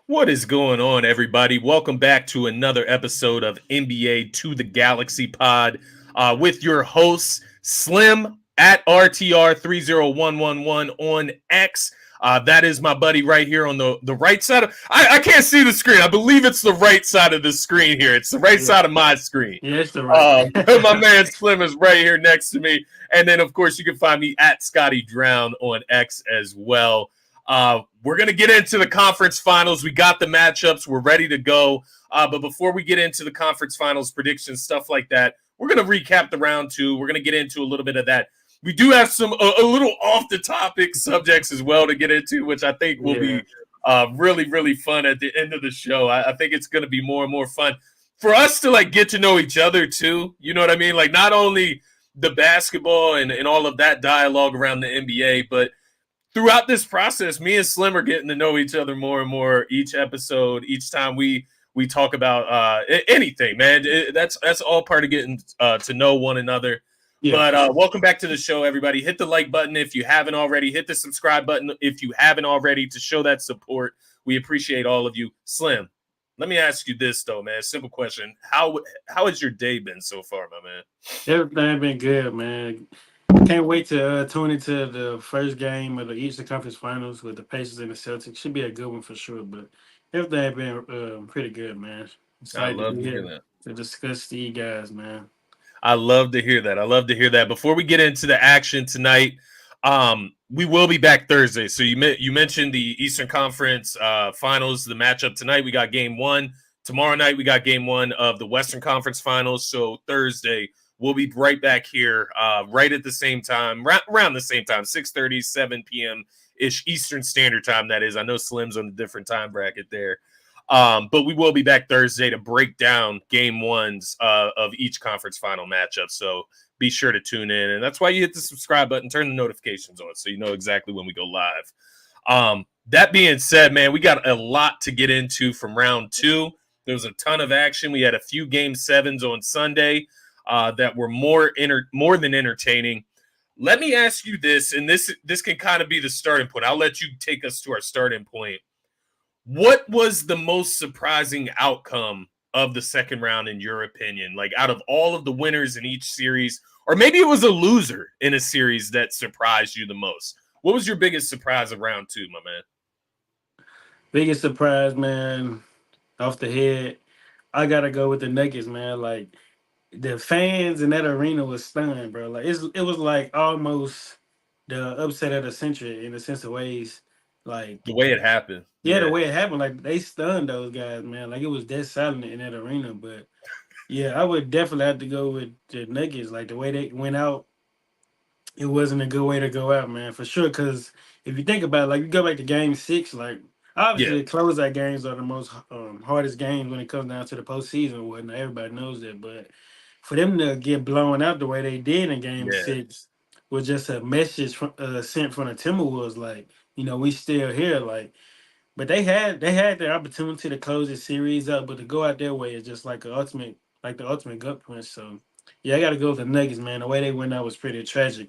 What is going on, everybody? Welcome back to another episode of NBA to the Galaxy Pod with your hosts, Slim at RTR30111 on X. That is my buddy right here on the right side of. I can't see the screen. I believe it's the right side of the screen here. It's the right Yeah, side of my screen. yeah, it's the right. My man Slim is right here next to me. And then, of course, you can find me at Scotty Drown on X as well. We're going to get into the conference finals. We got the matchups. We're ready to go. But before we get into the conference finals predictions, stuff like that, we're going to recap the round two. We're going to get into a little bit of that. We do have some a little off the topic subjects as well to get into, which I think will be really, really fun at the end of the show. I think it's going to be more and more fun for us to get to know each other too. You know what I mean? Like not only the basketball and all of that dialogue around the NBA, but throughout this process, me and Slim are getting to know each other more and more each episode, each time we talk about anything, man. That's all part of getting to know one another. Yeah, But welcome back to the show, everybody. Hit the like button if you haven't already. Hit the subscribe button if you haven't already to show that support. We appreciate all of you. Slim, let me ask you this, though, man. Simple question. How has your day been so far, my man? everything been good, man. Can't wait to tune into the first game of the Eastern Conference Finals with the Pacers and the Celtics. Should be a good one for sure. But everything been pretty good, man. I Excited to love be to hear here that. to discuss the guys, man. I love to hear that. I love to hear that. Before we get into the action tonight, we will be back Thursday. So you mentioned the Eastern Conference Finals, the matchup tonight. We got Game 1. Tomorrow night we got Game 1 of the Western Conference Finals. So Thursday we'll be right back here, right at the same time, around the same time, 6:30, 7 p.m. ish Eastern Standard Time. That is. I know Slim's on a different time bracket there. But we will be back Thursday to break down game ones of each conference final matchup. So be sure to tune in. And that's why you hit the subscribe button, turn the notifications on so you know exactly when we go live. That being said, man, we got a lot to get into from round two. There was a ton of action. We had a few game sevens on Sunday that were more than entertaining. Let me ask you this, and this can kind of be the starting point. I'll let you take us to our starting point. What was the most surprising outcome of the second round in your opinion? Like out of all of the winners in each series, or maybe it was a loser in a series that surprised you the most. What was your biggest surprise of round two, my man? Biggest surprise, man. Off the head, I gotta go with the Nuggets, man. Like the fans in that arena was stunned, bro. Like it was like almost the upset of the century in a sense of ways. Like The way it happened. yeah, the Yeah. way it happened, like they stunned those guys, man. Like it was dead silent in that arena. But yeah, I would definitely have to go with the Nuggets. Like the way they went out, it wasn't a good way to go out, man, for sure. Because if you think about it, like you go back to Game 6, like Yeah. obviously closeout games are the most hardest games when it comes down to the postseason and whatnot. Everybody knows that, but for them to get blown out the way they did in Game Yeah. 6 was just a message sent from the Timberwolves, like we still here, like. But they had their opportunity to close the series up, but to go out their way is just like the ultimate gut punch. So yeah, I got to go with the Nuggets, man. The way they went out was pretty tragic.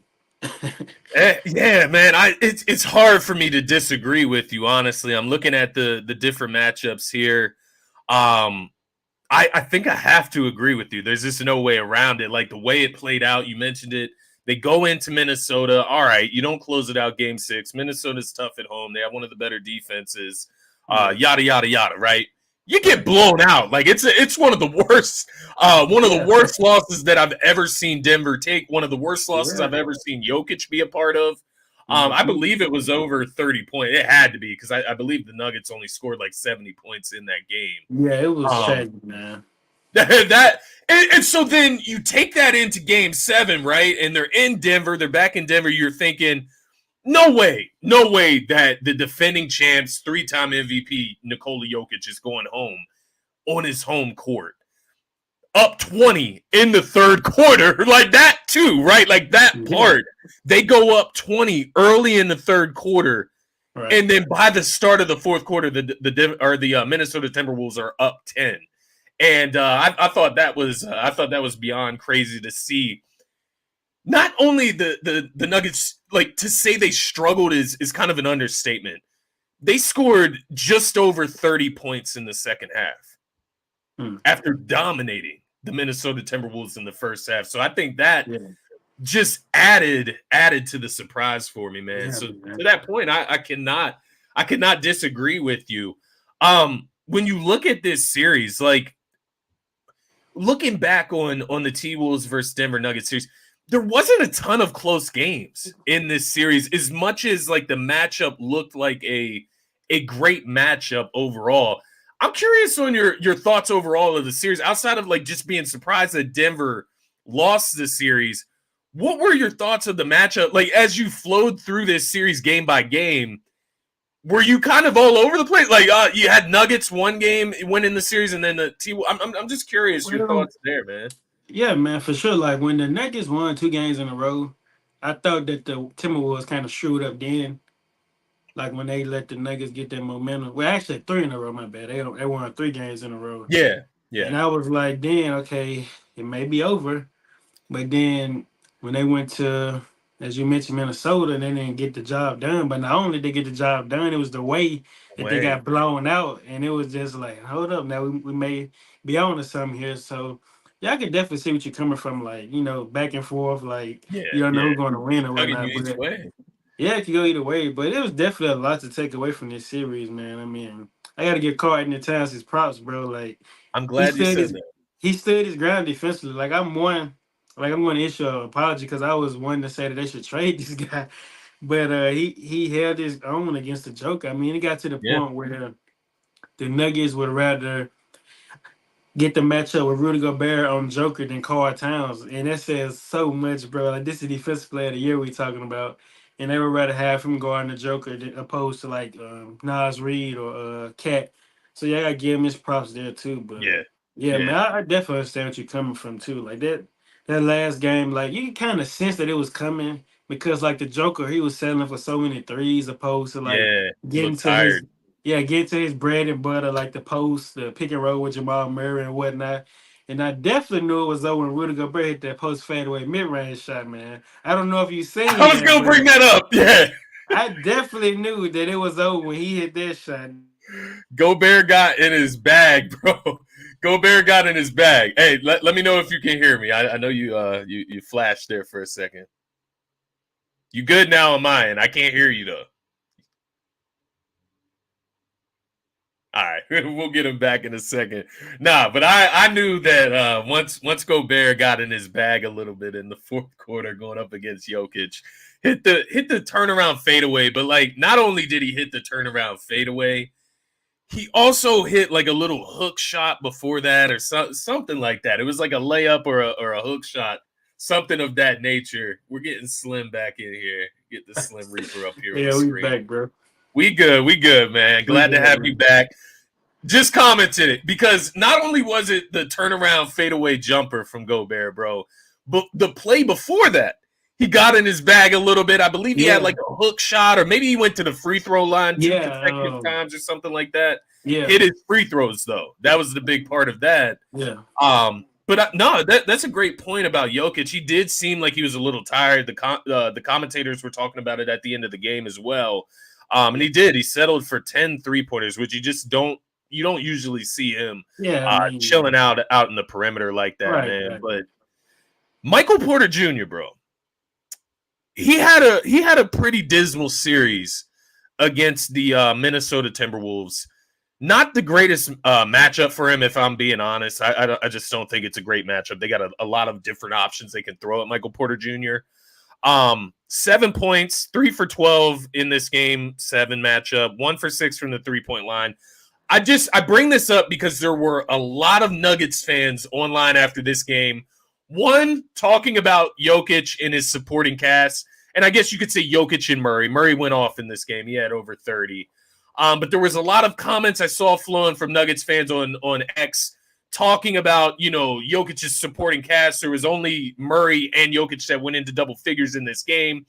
Yeah, man. It's hard for me to disagree with you, honestly. I'm looking at the different matchups here. Um, I think I have to agree with you. There's just no way around it. Like the way it played out, you mentioned it. They go into Minnesota. All right, you don't close it out game 6. Minnesota's tough at home. They have one of the better defenses. Yeah, Yada yada yada, right? You get right. blown out. Like it's one of the Yeah, worst losses that I've ever seen Denver take. One of the worst losses yeah. I've ever seen Jokic be a part of. I Mhm. believe it was over 30 points. It had to be because I believe the Nuggets only scored like 70 points in that game. Yeah, it was Um, tragic, man. that and so then you take that into game 7, right? And they're in Denver, they're back in Denver. You're thinking, no way that the defending champs, 3-time MVP Nikola Jokic is going home on his home court. Up 20 in the third quarter, like that too, right? Like that Yeah, part. They go up 20 early in the third quarter. right. And then by the start of the fourth quarter, the Minnesota Timberwolves are up 10. And I thought that was beyond crazy to see. Not only the Nuggets, like to say they struggled is kind of an understatement. they scored just over 30 points in the second half after dominating the Minnesota Timberwolves in the first half. So I think that just added to the surprise for me, man. So to that point, I cannot disagree with you. When you look at this series, like looking back on the T-Wolves versus Denver Nuggets series, there wasn't a ton of close games in this series, as much as like the matchup looked like a great matchup overall. I'm curious on your thoughts overall of the series, outside of like just being surprised that Denver lost the series. What were your thoughts of the matchup? Like, as you flowed through this series game by game, were you kind of all over the place? Like, you had Nuggets one game winning the series, and then the T. I'm just curious your thoughts there, man. Yeah, man, for sure. Like when the Nuggets won 2 games in a row, I thought that the Timberwolves kind of screwed up then. Like when they let the Nuggets get that momentum. Well, actually 3 in a row. My bad. They won 3 games in a row. Yeah. And I was like, then okay, it may be over. But then when they went to, as you mentioned, Minnesota, they didn't get the job done. But not only did they get the job done, it was the way that they got blown out. And it was just like, hold up, now we may be on to something here. So yeah, I could definitely see what you're coming from, like, back and forth, like you don't know who's going to win or whatnot. But yeah, it could go either way. But it was definitely a lot to take away from this series, man. I mean, I got to give Carlton Towns his props, bro. Like, I'm glad you said that. He stood his ground defensively. Like I'm going to issue an apology because I was one to say that they should trade this guy, but he held his own against the Joker. I mean, it got to the point where the Nuggets would rather get the matchup with Rudy Gobert on Joker than Karl Towns, and that says so much, bro. Like, this is the defensive player of the year we talking about, and they would rather have him go on the Joker than opposed to like Nas Reed or Cat. So yeah, I gotta give him his props there too. But yeah, man, I definitely understand what you're coming from too. Like that last game, like you can kind of sense that it was coming because like the Joker, he was settling for so many threes opposed to like getting to his get to his bread and butter, like the post, the pick and roll with Jamal Murray and whatnot. And I definitely knew it was over when Rudy Gobert hit that post fadeaway mid range shot, man. I don't know if you seen I was gonna bring that up. Yeah. I definitely knew that it was over when he hit that shot. Gobert got in his bag, bro. Gobert got in his bag. Hey, let me know if you can hear me. I know you flashed there for a second. You good now on my end? I can't hear you though. All right, we'll get him back in a second. Nah, but I knew that once Gobert got in his bag a little bit in the fourth quarter, going up against Jokic, hit the turnaround fadeaway. But like, not only did he hit the turnaround fadeaway, he also hit like a little hook shot before that, or something like that. It was like a layup or a hook shot, something of that nature. We're getting Slim back in here. Get the Slim Reaper up here. Yeah, we back, bro. We good, man. Glad to have you back. Just commented it because not only was it the turnaround fadeaway jumper from Gobert, bro, but the play before that, he got in his bag a little bit. I believe he had like a hook shot, or maybe he went to the free throw line 2 consecutive times or something like that. Hit his free throws though. That was the big part of that. But no, that's a great point about Jokic. He did seem like he was a little tired. The commentators were talking about it at the end of the game as well. And he did. He settled for 10 3-pointers, which you don't usually see him chilling out in the perimeter like that, man. Right. But Michael Porter Jr., bro, he had a pretty dismal series against the Minnesota Timberwolves. Not the greatest matchup for him, if I'm being honest. I just don't think it's a great matchup. They got a lot of different options they can throw at Michael Porter Jr. 7 points, 3 for 12 in this game 7 matchup, 1 for 6 from the 3-point line. I bring this up because there were a lot of Nuggets fans online after this game. One, talking about Jokic and his supporting cast. And I guess you could say Jokic and Murray. Murray went off in this game. He had over 30. But there was a lot of comments I saw flowing from Nuggets fans on X talking about, Jokic's supporting cast. There was only Murray and Jokic that went into double figures in this game.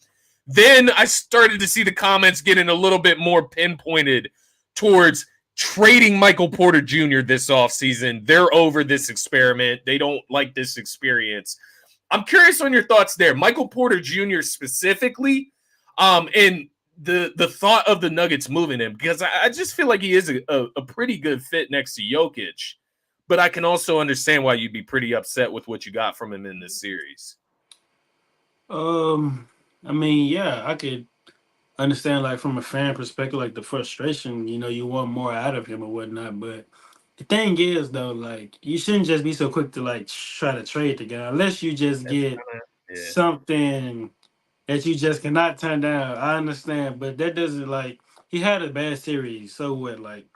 Then I started to see the comments getting a little bit more pinpointed towards trading Michael Porter Jr. this offseason. They're over this experiment. They don't like this experience. I'm curious on your thoughts there. Michael Porter Jr. specifically, and the thought of the Nuggets moving him, because I just feel like he is a pretty good fit next to Jokic, but I can also understand why you'd be pretty upset with what you got from him in this series. Um, I mean, yeah, I could understand like from a fan perspective, like the frustration. You know, you want more out of him or whatnot. But the thing is, though, like you shouldn't just be so quick to like try to trade the guy unless you just That's get kind of yeah, something that you just cannot turn down. I understand, but that doesn't like he had a bad series. So what? Like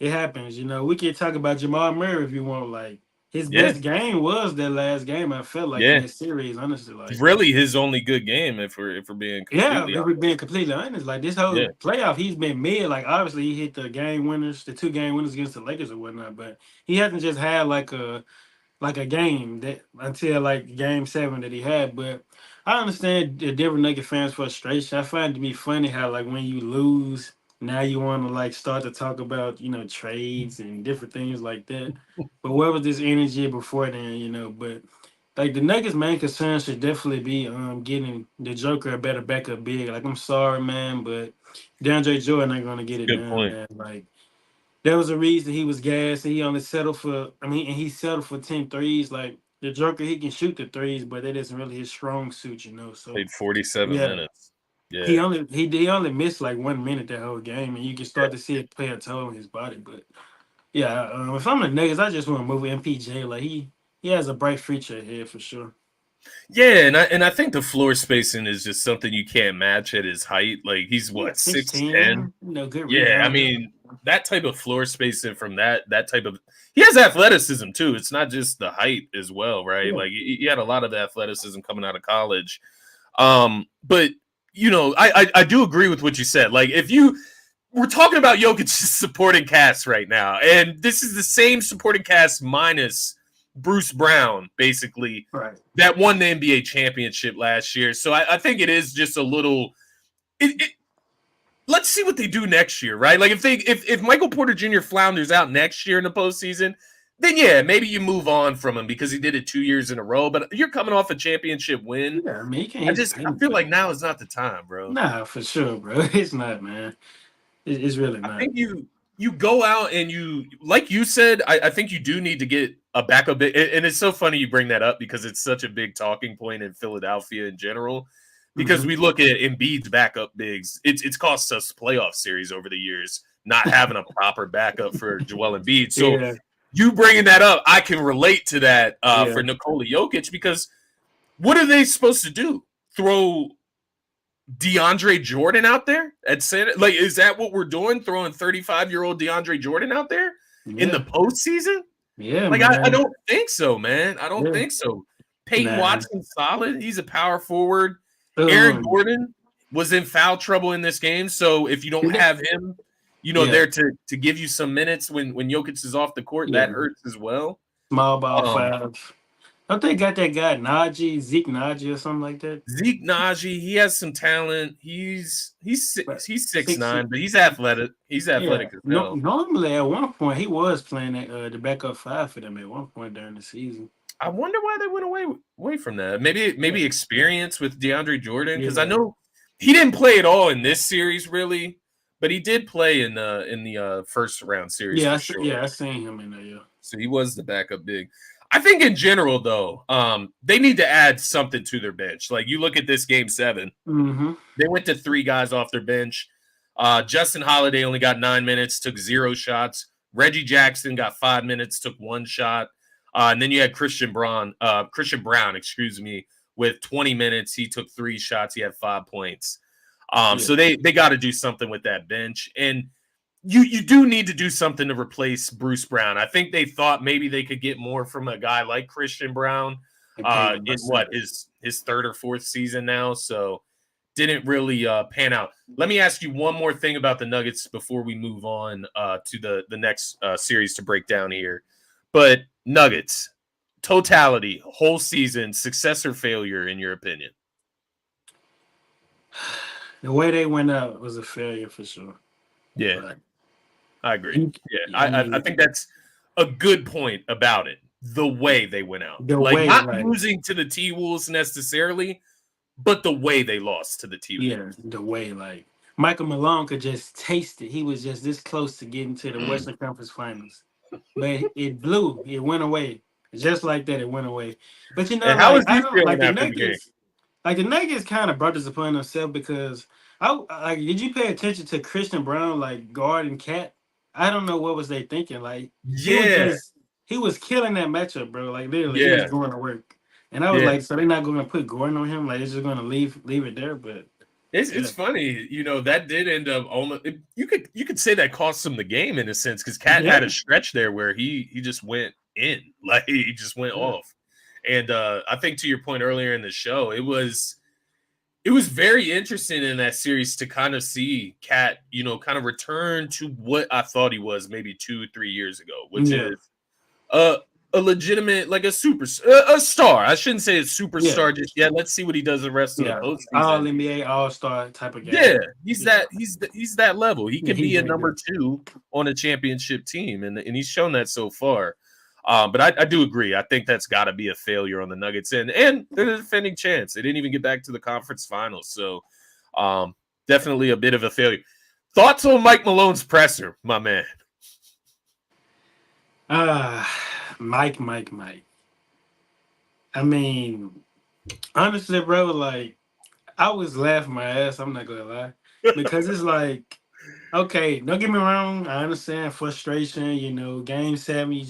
it happens. You know, we can talk about Jamal Murray if you want. Like his yeah, best game was that last game. I felt like in yeah. this series, honestly, like. Really, his only good game, if we're being Yeah, completely if we're honest. being completely honest, like this Yeah, whole playoff, he's been mid. Like obviously, he hit the game winners, the 2 game winners against the Lakers or whatnot. But he hasn't just had like a game that until like game 7 that he had. But I understand the Denver Nugget fans' frustration. I find it to be funny how like when you lose, now you want to like start to talk about trades and different things like that. But where was this energy before then? But like the Nuggets' main concern should definitely be getting the Joker a better backup big. Like I'm sorry, man, but DeAndre Jordan ain't gonna get it's it a good done, point. man. Like there was a reason he was gassed. And he only settled for. I mean, and he settled for 10 threes. Like the Joker, he can shoot the threes, but that isn't really his strong suit. So Played 47 yeah, minutes. he Yeah, only he only missed like 1 minute that whole game, and you can start to see it play a toll on his body. But yeah, if I'm the Nuggets, I just want to move MPJ. Like he has a bright future ahead for sure. yeah, and I think the floor spacing is just something you can't match at his height. Like he's Yeah, what, 6'10"? 6'10", good Yeah, I rebound. mean that type of floor spacing from that type of he has athleticism too. It's not just the height as well, right? Yeah, Like he had a lot of athleticism coming out of college. But I do agree with what you said. Like if you we're talking about Jokic's supporting cast right now, and this is the same supporting cast minus Bruce Brown, basically, right. that won the NBA championship last year. So I think it is just a little. Let's see what they do next year, right? Like if Michael Porter Jr. flounders out next year in the postseason, then yeah, maybe you move on from him because he did it 2 years in a row. But you're coming off a championship win. Yeah, I mean, he can't I hit the just I paint, feel but like now is not the time, bro. nah, for sure, bro. It's not, man. It's really I not. think you go out and you like you said, I think you do need to get a backup big, and it's so funny you bring that up because it's such a big talking point in Philadelphia in general. Because Hmm. we look at Embiid's backup bigs, it's cost us playoff series over the years not having a proper backup for Joel Embiid. So Yeah, you bringing that up, I can relate to that yeah, for Nikola Jokic because what are they supposed to do? Throw DeAndre Jordan out there at center? Like, is that what we're doing? Throwing 35-year-old DeAndre Jordan out there in the yeah, postseason? yeah, Like, I man. don't think so, man. I don't Yeah, think so. Peyton nah. Watson's solid. He's a power forward. Aaron Um, Gordon was in foul trouble in this game. So if you don't did they- have him, yeah, there to give you some minutes when Jokic is off the court, that yeah. hurts as well. Small ball Um, five. Don't they got that guy Najee, Zeke Najee or something like that? Zeke Naji, he has some talent. But He's six six. nine, but he's athletic. He's Yeah. athletic as No, hell. normally at one point he was playing the backup five for them at one point during the season. I wonder why they went away from that. Maybe experience with DeAndre Jordan because I Yeah. know he didn't play at all in this series really, but he did play in the first round series Yeah, for sure. I seen him in there. Yeah. So he was the backup big. I think in general though, they need to add something to their bench. Like you look at this game 7, Mm-hmm. they went to 3 guys off their bench. Justin Holiday only got 9 minutes, took 0 shots. Reggie Jackson got 5 minutes, took 1 shot. And then you had Christian Brown, with 20 minutes. He took 3 shots. He had 5 points. Yeah. So they got to do something with that bench. And you do need to do something to replace Bruce Brown. I think they thought maybe they could get more from a guy like Christian Brown They paid him. in what his third or fourth season now. So didn't really pan out. Let me ask you one more thing about the Nuggets before we move on to the next series to break down here. But Nuggets, totality, whole season, success or failure, in your opinion? The way they went out was a failure for sure. Yeah, But I agree. you, Yeah, I I mean, think that's a good point about it. The way they went out. the Like way, not like, losing to the T Wolves necessarily, but the way they lost to the T yeah, Wolves. the way, like, Michael Malone could just taste it. He was just this close to getting to the Western Conference Finals, but it blew. It went away just like that. It went away. But And how like was I he don't like feeling the after the game? Nuggets. Like the Nuggets kind of brought this upon themselves because like did you pay attention to Christian Brown like guard and cat? I don't know what was they thinking. Like Yeah, he was killing that matchup, bro. Like literally, he was yeah, going to work. And I was yeah. like, so they're not going to put Gordon on him? Like, they're just going to leave it there? But It's yeah, funny, that did end up almost. You could say that cost him the game in a sense because Cat yeah, had a stretch there where he just went in, like he just went yeah, off. And I think to your point earlier in the show, it was very interesting in that series to kind of see Cat, kind of return to what I thought he was maybe 2-3 years ago, which yeah, is a a legitimate, like a a star. I shouldn't say a yeah, superstar just yet. Let's see what he does the rest of the yeah. All postseason. NBA, All Star type of guy. Yeah, he's Yeah, that he's that level. He yeah, can he's be a that number good. two on a championship team, and he's shown that so far. But I do agree. I think that's got to be a failure on the Nuggets end, and they're the defending champs. They didn't even get back to the conference finals, so definitely a bit of a failure. Thoughts on Mike Malone's presser, my man? Ah, Mike. I mean, honestly, bro, like I was laughing my ass. I'm not gonna lie, because it's like, okay, don't get me wrong. I understand frustration. Game 7, you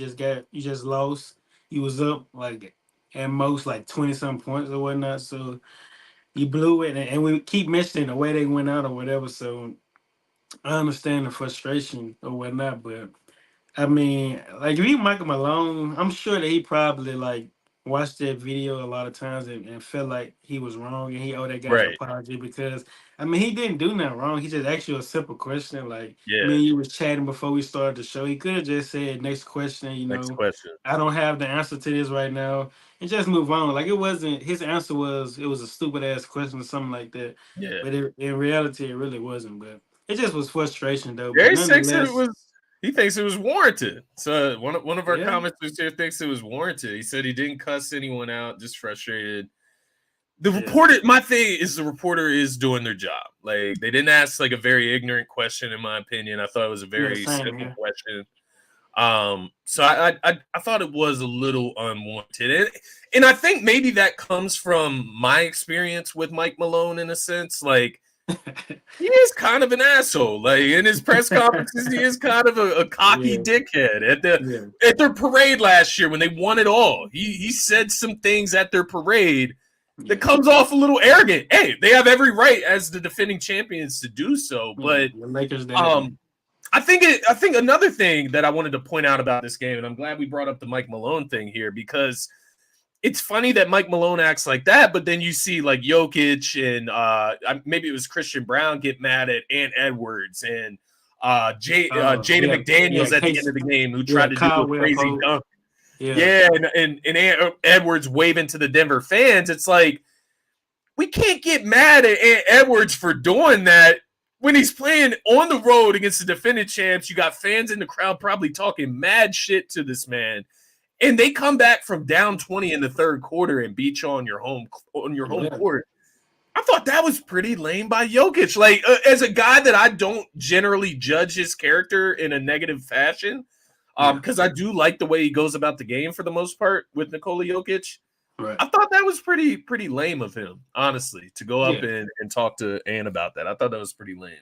just lost. You was up like at most like 20 some points or whatnot. So you blew it, and we keep mentioning the way they went out or whatever. So I understand the frustration or whatnot, but I mean, like if you Michael Malone, I'm sure that he probably like watched that video a lot of times and felt like he was wrong and he owed that guy an Right. apology because I mean he didn't do nothing wrong. He just asked you a simple question. Like me Yeah. and you was chatting before we started the show. He could have just said next question, Next question. I don't have the answer to this right now, and just move on. Like it wasn't his answer was it was a stupid ass question or something like that. Yeah. But in reality it really wasn't. But it just was frustration though. But Gary Six said it nonetheless, was. He thinks it was warranted. So one of our yeah. commenters here thinks it was warranted. He said he didn't cuss anyone out, just frustrated. The Yeah. reporter, my thing is the reporter is doing their job. Like they didn't ask like a very ignorant question, in my opinion. I thought it was a Yeah, very same simple here. question. So I thought it was a little unwanted, and I think maybe that comes from my experience with Mike Malone in a sense. Like he is kind of an asshole. Like in his press conferences, he is kind of a cocky Yeah, dickhead. yeah, At their parade last year when they won it all, he said some things at their parade that yeah, comes off a little arrogant. Hey, they have every right as the defending champions to do so, yeah. but The Lakers daddy. um, I think another thing that I wanted to point out about this game, and I'm glad we brought up the Mike Malone thing here because it's funny that Mike Malone acts like that, but then you see like Jokic and maybe it was Christian Brown get mad at Ant Edwards and Jaden Yeah, yeah. McDaniels at the end Case, of the game who yeah. tried to do a Caldwell crazy Pope. dunk. Yeah, Yeah, and Edwards waving to the Denver fans. It's like we can't get mad at Ant Edwards for doing that when he's playing on the road against the defending champs. You got fans in the crowd probably talking mad shit to this man, and they come back from down 20 in the third quarter and beat you on your home yeah, court. I thought that was pretty lame by Jokic. Like as a guy that I don't generally judge his character in a negative fashion, yeah. because I do like the way he goes about the game for the most part with Nikola Jokic. Right. I thought that was pretty lame of him, honestly, to go up Yeah, and talk to Ann about that. I thought that was pretty lame.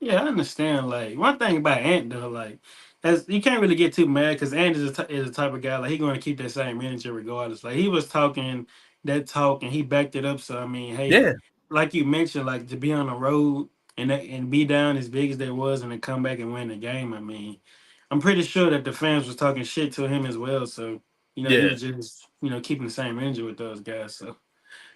yeah. I understand. Like one thing about Ant though, like as you can't really get too mad because Ant is the type of guy like he going to keep that same energy regardless. Like he was talking that talk and he backed it up. So I mean, hey, Yeah, like you mentioned, like to be on the road and be down as big as they was and to come back and win the game. I mean, I'm pretty sure that the fans was talking shit to him as well. So he yeah. was just keeping the same energy with those guys. So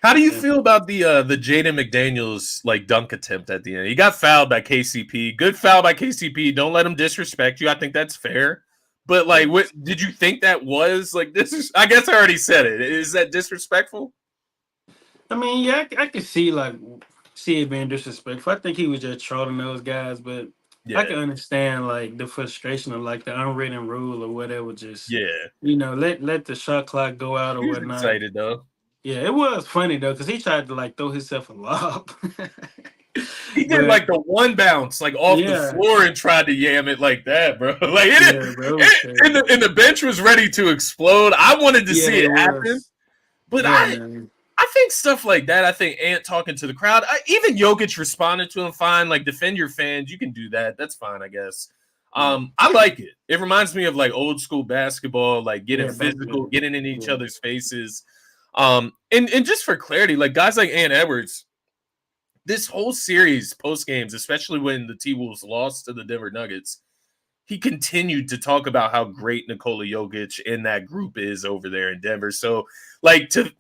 How do you yeah, feel about the Jaden McDaniels like dunk attempt at the end? He got fouled by KCP. Good foul by KCP. Don't let him disrespect you. I think that's fair. But like, yeah. what did you think that was? Like, this is. I guess I already said it. Is that disrespectful? I mean, yeah, I could see it being disrespectful. I think he was just trolling those guys, but I Yeah, can understand like the frustration of like the unwritten rule or whatever. Just yeah. let the shot clock go out or He was whatnot. excited though. Yeah, it was funny though because he tried to like throw himself a lob. He did But like the one bounce, like off the yeah, floor, and tried to yam it like that, bro. Like yeah, bro, it was and crazy. the bench was ready to explode. I wanted to Yeah, see it it happen, was. but Yeah, man. I think stuff like that. I think Ant talking to the crowd, even Jokic responded to him fine. Like defend your fans, you can do that. That's fine, I guess. Yeah, I like it. It reminds me of like old school basketball, like getting yeah, back physical, then. getting in each Yeah, other's faces. And just for clarity, like guys like Ant Edwards, this whole series post games, especially when the T Wolves lost to the Denver Nuggets, he continued to talk about how great Nikola Jokic and that group is over there in Denver. So, like to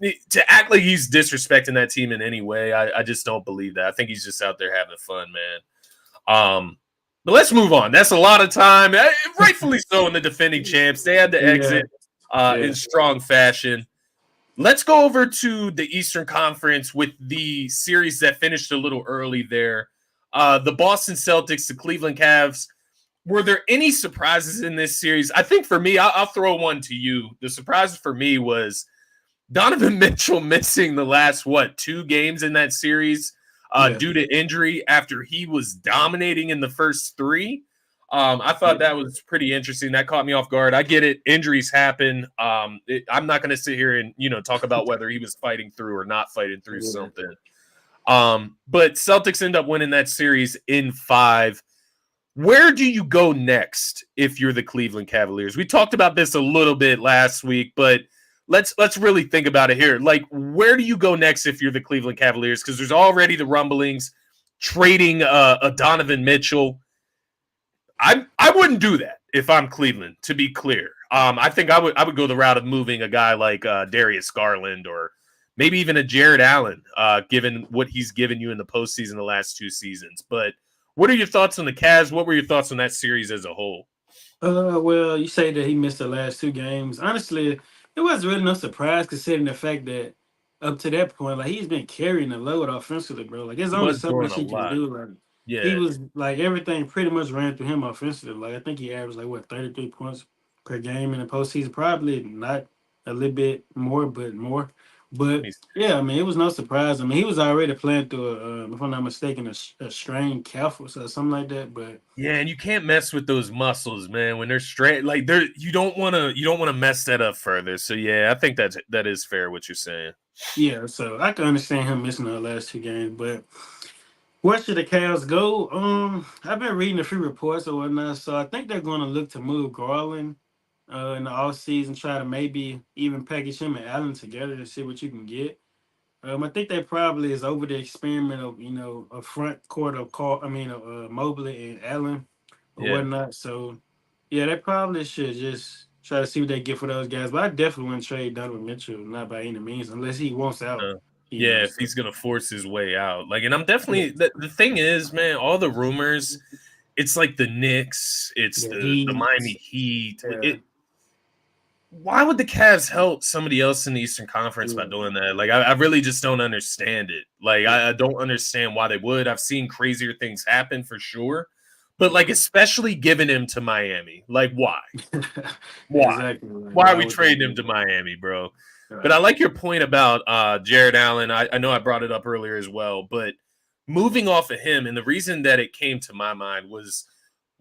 act like he's disrespecting that team in any way, I just don't believe that. I think he's just out there having fun, man. But let's move on. That's a lot of time, rightfully so. In the defending champs, they had to yeah, exit yeah. in strong fashion. Let's go over to the Eastern Conference with the series that finished a little early there. The Boston Celtics, the Cleveland Cavs. Were there any surprises in this series? I think for me, I'll throw one to you. The surprise for me was Donovan Mitchell missing the last, 2 games in that series Yeah. due to injury after he was dominating in the first 3. I thought that was pretty interesting. That caught me off guard. I get it. Injuries happen. I'm not going to sit here and, talk about whether he was fighting through or not fighting through Yeah. something. But Celtics end up winning that series in 5. Where do you go next if you're the Cleveland Cavaliers? We talked about this a little bit last week, but let's really think about it here. Like, where do you go next if you're the Cleveland Cavaliers? Because there's already the rumblings trading a Donovan Mitchell. I wouldn't do that if I'm Cleveland, to be clear. I think I would go the route of moving a guy like Darius Garland or maybe even a Jared Allen, given what he's given you in the postseason the last 2 seasons. But what are your thoughts on the Cavs? What were your thoughts on that series as a whole? Well, you say that he missed the last 2 games. Honestly, it wasn't really no surprise considering the fact that up to that point, like he's been carrying the load offensively, bro. Like there's He only was so doing much a he can lot. do. Like he Yeah, was like everything pretty much ran through him offensively. Like I think he averaged like what 33 points per game in the postseason. Probably not a little bit more, but more. let But me. yeah, I mean, it was no surprise. I mean, he was already playing through if I'm not mistaken, a strained calf or something like that. But Yeah, and you can't mess with those muscles, man. When they're straight, like they're you don't want to mess that up further. So yeah, I think that is fair what you're saying. yeah, so I can understand him missing the last 2 games, but where should the Cavs go? I've been reading a few reports or whatnot, so I think they're going to look to move Garland in the off season, try to maybe even package him and Allen together to see what you can get. I think they probably is over the experiment of a front court of Mobley and Allen or Yeah. whatnot. So yeah, they probably should just try to see what they get for those guys. But I definitely wouldn't trade Donovan Mitchell, not by any means, unless he wants out. Uh, yeah, if So he's gonna force his way out, like, and I'm definitely yeah, the thing is, man, all the rumors, it's like the Knicks, it's yeah, the he, Miami Heat. yeah, Why would the Cavs help somebody else in the Eastern Conference by yeah, doing that? Like, I really just don't understand it. Like, I don't understand why they would. I've seen crazier things happen for sure, but like, especially giving him to Miami, like, why? Why? exactly. Like, Why are why we would they trading him do to that? Miami, bro? But Right. I like your point about Jared Allen. I know I brought it up earlier as well, but moving off of him, and the reason that it came to my mind was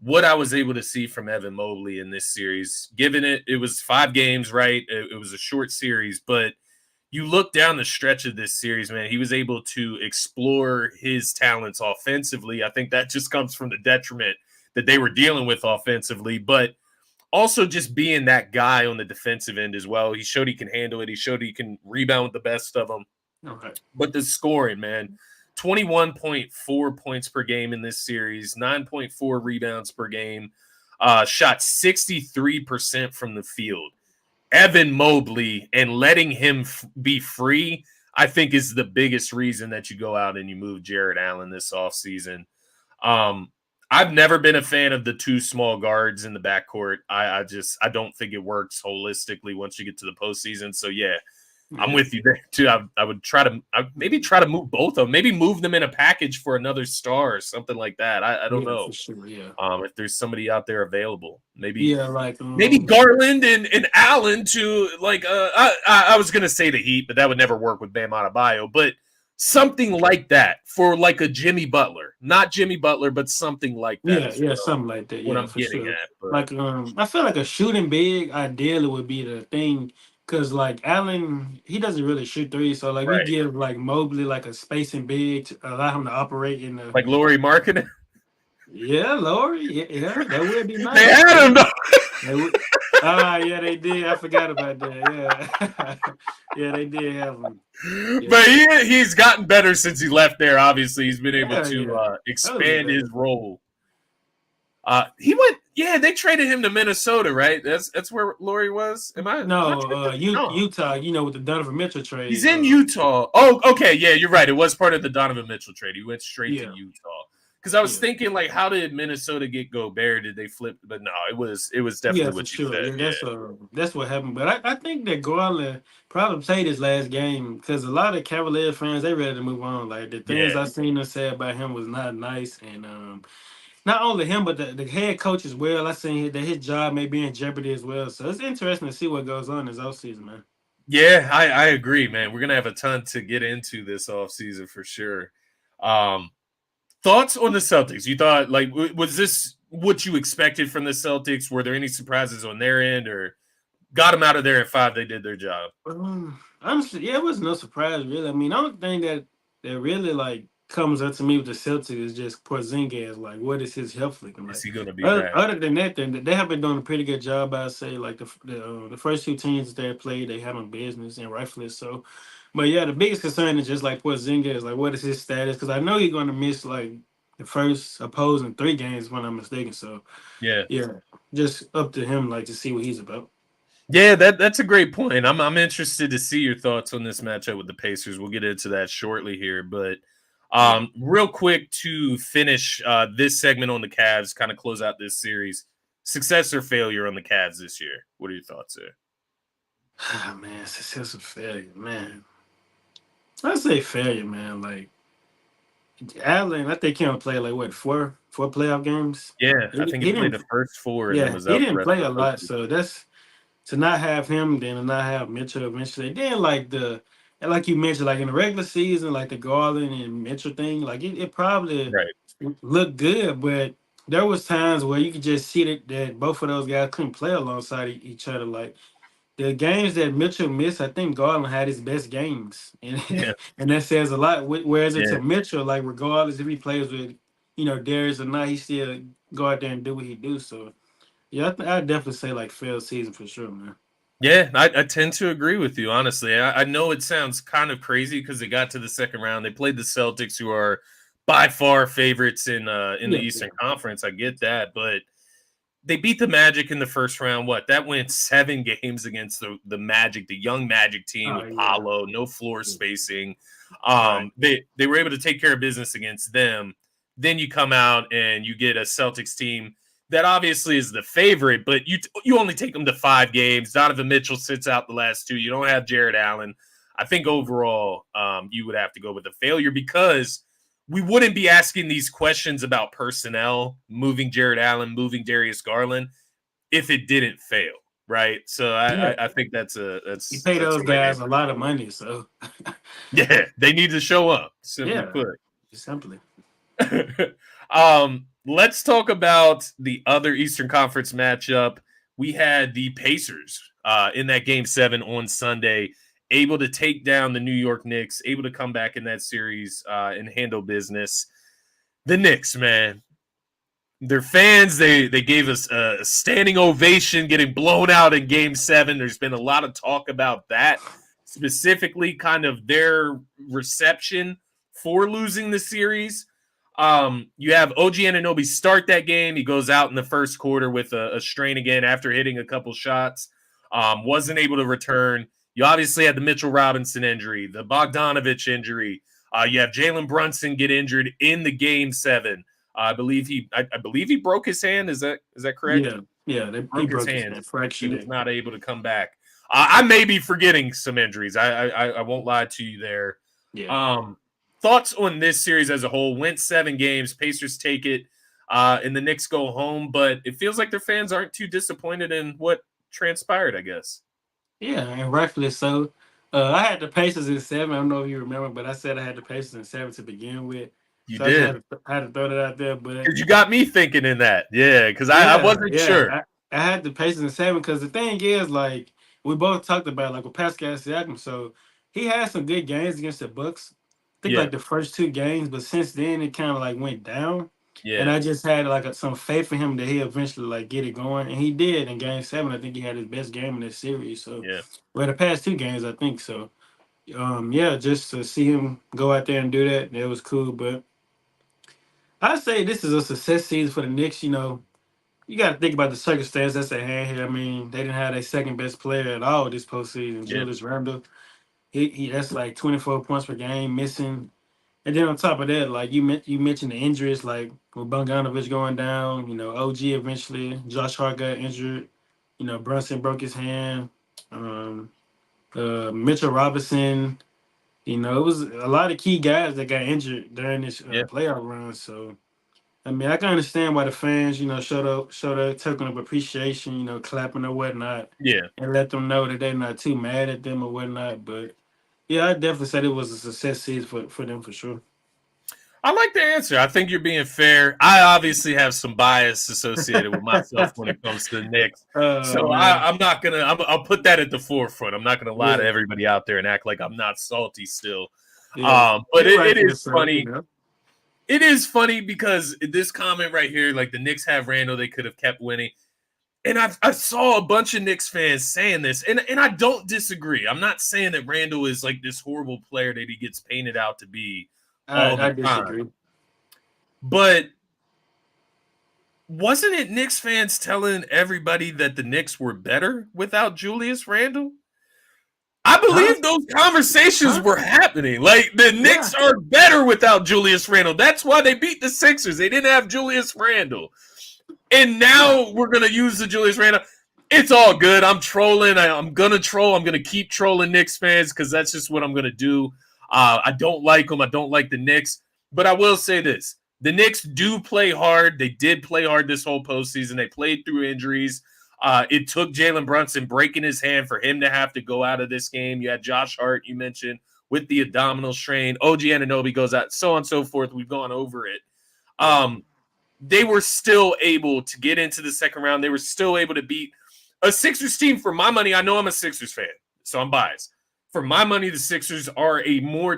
what I was able to see from Evan Mobley in this series. Given it was 5 games, right? It was a short series, but you look down the stretch of this series, man, he was able to explore his talents offensively. I think that just comes from the detriment that they were dealing with offensively, but also just being that guy on the defensive end as well. He showed he can handle it. He showed he can rebound with the best of them. Okay. But the scoring, man, 21.4 points per game in this series, 9.4 rebounds per game, shot 63% from the field. Evan Mobley and letting him be free, I think, is the biggest reason that you go out and you move Jared Allen this offseason. Um, I've never been a fan of the 2 small guards in the backcourt. I don't think it works holistically once you get to the postseason. So yeah, I'm Yeah. with you there too. I would maybe try to move both of them, maybe move them in a package for another star or something like that. I don't Yeah, know for sure. Yeah. if there's somebody out there available. Yeah, like Maybe Garland and Allen to like. I was gonna say the Heat, but that would never work with Bam Adebayo. But something like that for like a Jimmy Butler, not Jimmy Butler, but something like that Yeah, is yeah, something like that. what Yeah, I'm for getting sure. at. But Like, I feel like a shooting big ideally would be the thing, because like Allen, he doesn't really shoot three. So like, we right, give like Mobley like a spacing big to allow him to operate in the. like Laurie Marketing, Yeah, Laurie. Yeah, yeah, that would be they nice. had Yeah, him though. they would. Ah, yeah, they did. I forgot about that. Yeah, yeah, they did have him. Yeah, But he's gotten better since he left there. Obviously, he's been able yeah, to yeah. That was expand his better. role. He went. Yeah, they traded him to Minnesota, right? That's where Laurie was. Am I No, tripping? No, Utah. You know, with the Donovan Mitchell he's trade. in Utah. Oh, okay, yeah, you're right. It was part of the Donovan Mitchell trade. He went straight to Yeah, Utah. Because I was yeah. thinking, like, how did Minnesota get Gobert? Did they flip? But no, it was Yeah, definitely for what you sure. said. Yeah, Yeah, that's what happened. But I think that Garland probably played his last game because a lot of Cavalier fans they ready to move on. Like the things yeah, I seen them say about him was not nice, and not only him but the head coach as well. I seen that his job may be in jeopardy as well. So it's interesting to see what goes on this offseason, man. yeah. I agree, man. We're gonna have a ton to get into this offseason for sure. Um, Thoughts on the Celtics? You thought like was this what you expected from the Celtics? Were there any surprises on their end, or got them out of there at 5? They did their job. Honestly, yeah, it was no surprise really. I mean, I don't think that really like comes up to me with the Celtics is just Porzingis. Like, what is his health looking Is like? he going to be Other, back? other than that, then they have been doing a pretty good job. I'd say like the first two teams that they played, they had on business and rightfully so. But yeah, the biggest concern is just like Porzingis. Like, what is his status? Because I know he's going to miss like the first opposing 3 games, if I'm not mistaken. So Yeah, yeah, just up to him like to see what he's about. yeah. That's a great point. I'm interested to see your thoughts on this matchup with the Pacers. We'll get into that shortly here, but Yeah. real quick to finish this segment on the Cavs, kind of close out this series. Success or failure on the Cavs this year? What are your thoughts there? Ah, man, successful failure, man. I say failure, man. Like Allen, I think he only played like what four playoff games. Yeah, I He, think he he played didn't, the first 4 and then yeah, was he out the didn't rest play of a the lot. postseason. So that's to not have him, then to not have Mitchell eventually. Then like and like you mentioned, like in the regular season, like the Garland and Mitchell thing, like it probably Right. looked good, but there was times where you could just see that both of those guys couldn't play alongside each other. Like the games that Mitchell missed, I think Garland had his best games, and Yeah. and that says a lot. Whereas it's Yeah. to Mitchell, like regardless if he plays with, Darius or not, he still go out there and do what he do. So yeah, I definitely say like failed season for sure, man. Yeah, I tend to agree with you, honestly. I know it sounds kind of crazy because they got to the second round. They played the Celtics, who are by far favorites in the Yeah, Eastern yeah. Conference. I get that, but they beat the Magic in the first round. What that went 7 games against the Magic, the young Magic team Oh with yeah. Paolo, no floor Yeah. spacing. Right. They were able to take care of business against them. Then you come out and you get a Celtics team that obviously is the favorite, but you only take them to 5 games. Donovan Mitchell sits out the last 2. You don't have Jared Allen. I think overall, you would have to go with a failure because we wouldn't be asking these questions about personnel, moving Jared Allen, moving Darius Garland, if it didn't fail, right? So Yeah. I think that's You pay that's a those great guys a answer lot of for it. money, so Yeah, they need to show up, simply yeah, put. simply. Let's talk about the other Eastern Conference matchup. We had the Pacers in that game 7 on Sunday, able to take down the New York Knicks, able to come back in that series and handle business. The Knicks, man, their fans, they gave us a standing ovation getting blown out in game 7. There's been a lot of talk about that, specifically kind of their reception for losing the series. You have OG Anunoby start that game. He goes out in the first quarter with a strain again after hitting a couple shots. Wasn't able to return. You obviously had the Mitchell Robinson injury, the Bogdanovich injury. You have Jalen Brunson get injured in the game 7. I believe he broke his hand. Is that correct? Yeah, yeah. He Broke his broke his hand. hand, He fractured was it. not able to come back. I may be forgetting some injuries. I won't lie to you there. Yeah. Um, Thoughts on this series as a whole? Went 7 games. Pacers take it, and the Knicks go home. But it feels like their fans aren't too disappointed in what transpired, I guess. Yeah, and rightfully so. I had the Pacers in 7. I don't know if you remember, but I said I had the Pacers in 7 to begin with. You So I just did. had to throw that out there. But Because you got me thinking in that. Yeah, because I yeah, wasn't sure. yeah, I had the Pacers in 7 because the thing is, like we both talked about, like with Pascal Siakam. So he had some good games against the Bucks. I think Yeah, like the first 2 games, but since then it kind of like went down. And yeah, I just had like some faith in him that he eventually like get it going, and he did in Game 7. I think he had his best game in this series. So, yeah. well, the past 2 games, I think so. Yeah, just to see him go out there and do that, that was cool. But I'd say this is a success season for the Knicks. You got to think about the circumstance that's at hand here. I mean, they didn't have their second best player at all this postseason, Yeah. Julius Randle. He that's like 24 points per game missing. And then on top of that, like you mentioned the injuries, like with Bogdanovich going down, OG eventually, Josh Hart got injured, Brunson broke his hand, um, Mitchell Robinson. It was a lot of key guys that got injured during this Yeah, playoff run. So I mean, I can understand why the fans, showed a token of appreciation, clapping or whatnot, yeah. and let them know that they're not too mad at them or whatnot. But yeah, I definitely said it was a success season for them for sure. I like the answer. I think you're being fair. I obviously have some bias associated with myself when it comes to the Knicks. Oh So man, I'm not gonna. I'll put that at the forefront. I'm not gonna lie to yeah, everybody out there and act like I'm not salty still. yeah, But yeah, it rightfully is so. funny. It is funny because this comment right here, like the Knicks have Randall, they could have kept winning. And I saw a bunch of Knicks fans saying this, and I don't disagree. I'm not saying that Randall is like this horrible player that he gets painted out to be all the I time. disagree. But wasn't it Knicks fans telling everybody that the Knicks were better without Julius Randle? I Huh? believe those conversations Huh? were happening. Like the Yeah. Knicks are better without Julius Randle. That's why they beat the Sixers. They didn't have Julius Randle. And Yeah. now we're gonna use the Julius Randle. It's all good. I'm trolling. I'm gonna troll. I'm gonna keep trolling Knicks fans because that's just what I'm gonna do. I don't like them. I don't like the Knicks. But I will say this: the Knicks do play hard. They did play hard this whole postseason. They played through injuries. It took Jalen Brunson breaking his hand for him to have to go out of this game. You had Josh Hart, you mentioned, with the abdominal strain. OG Anunoby goes out, so on and so forth. We've gone over it. Yeah. They were still able to get into the second round. They were still able to beat a Sixers team. For my money, I know I'm a Sixers fan, so I'm biased. For my money, the Sixers were a more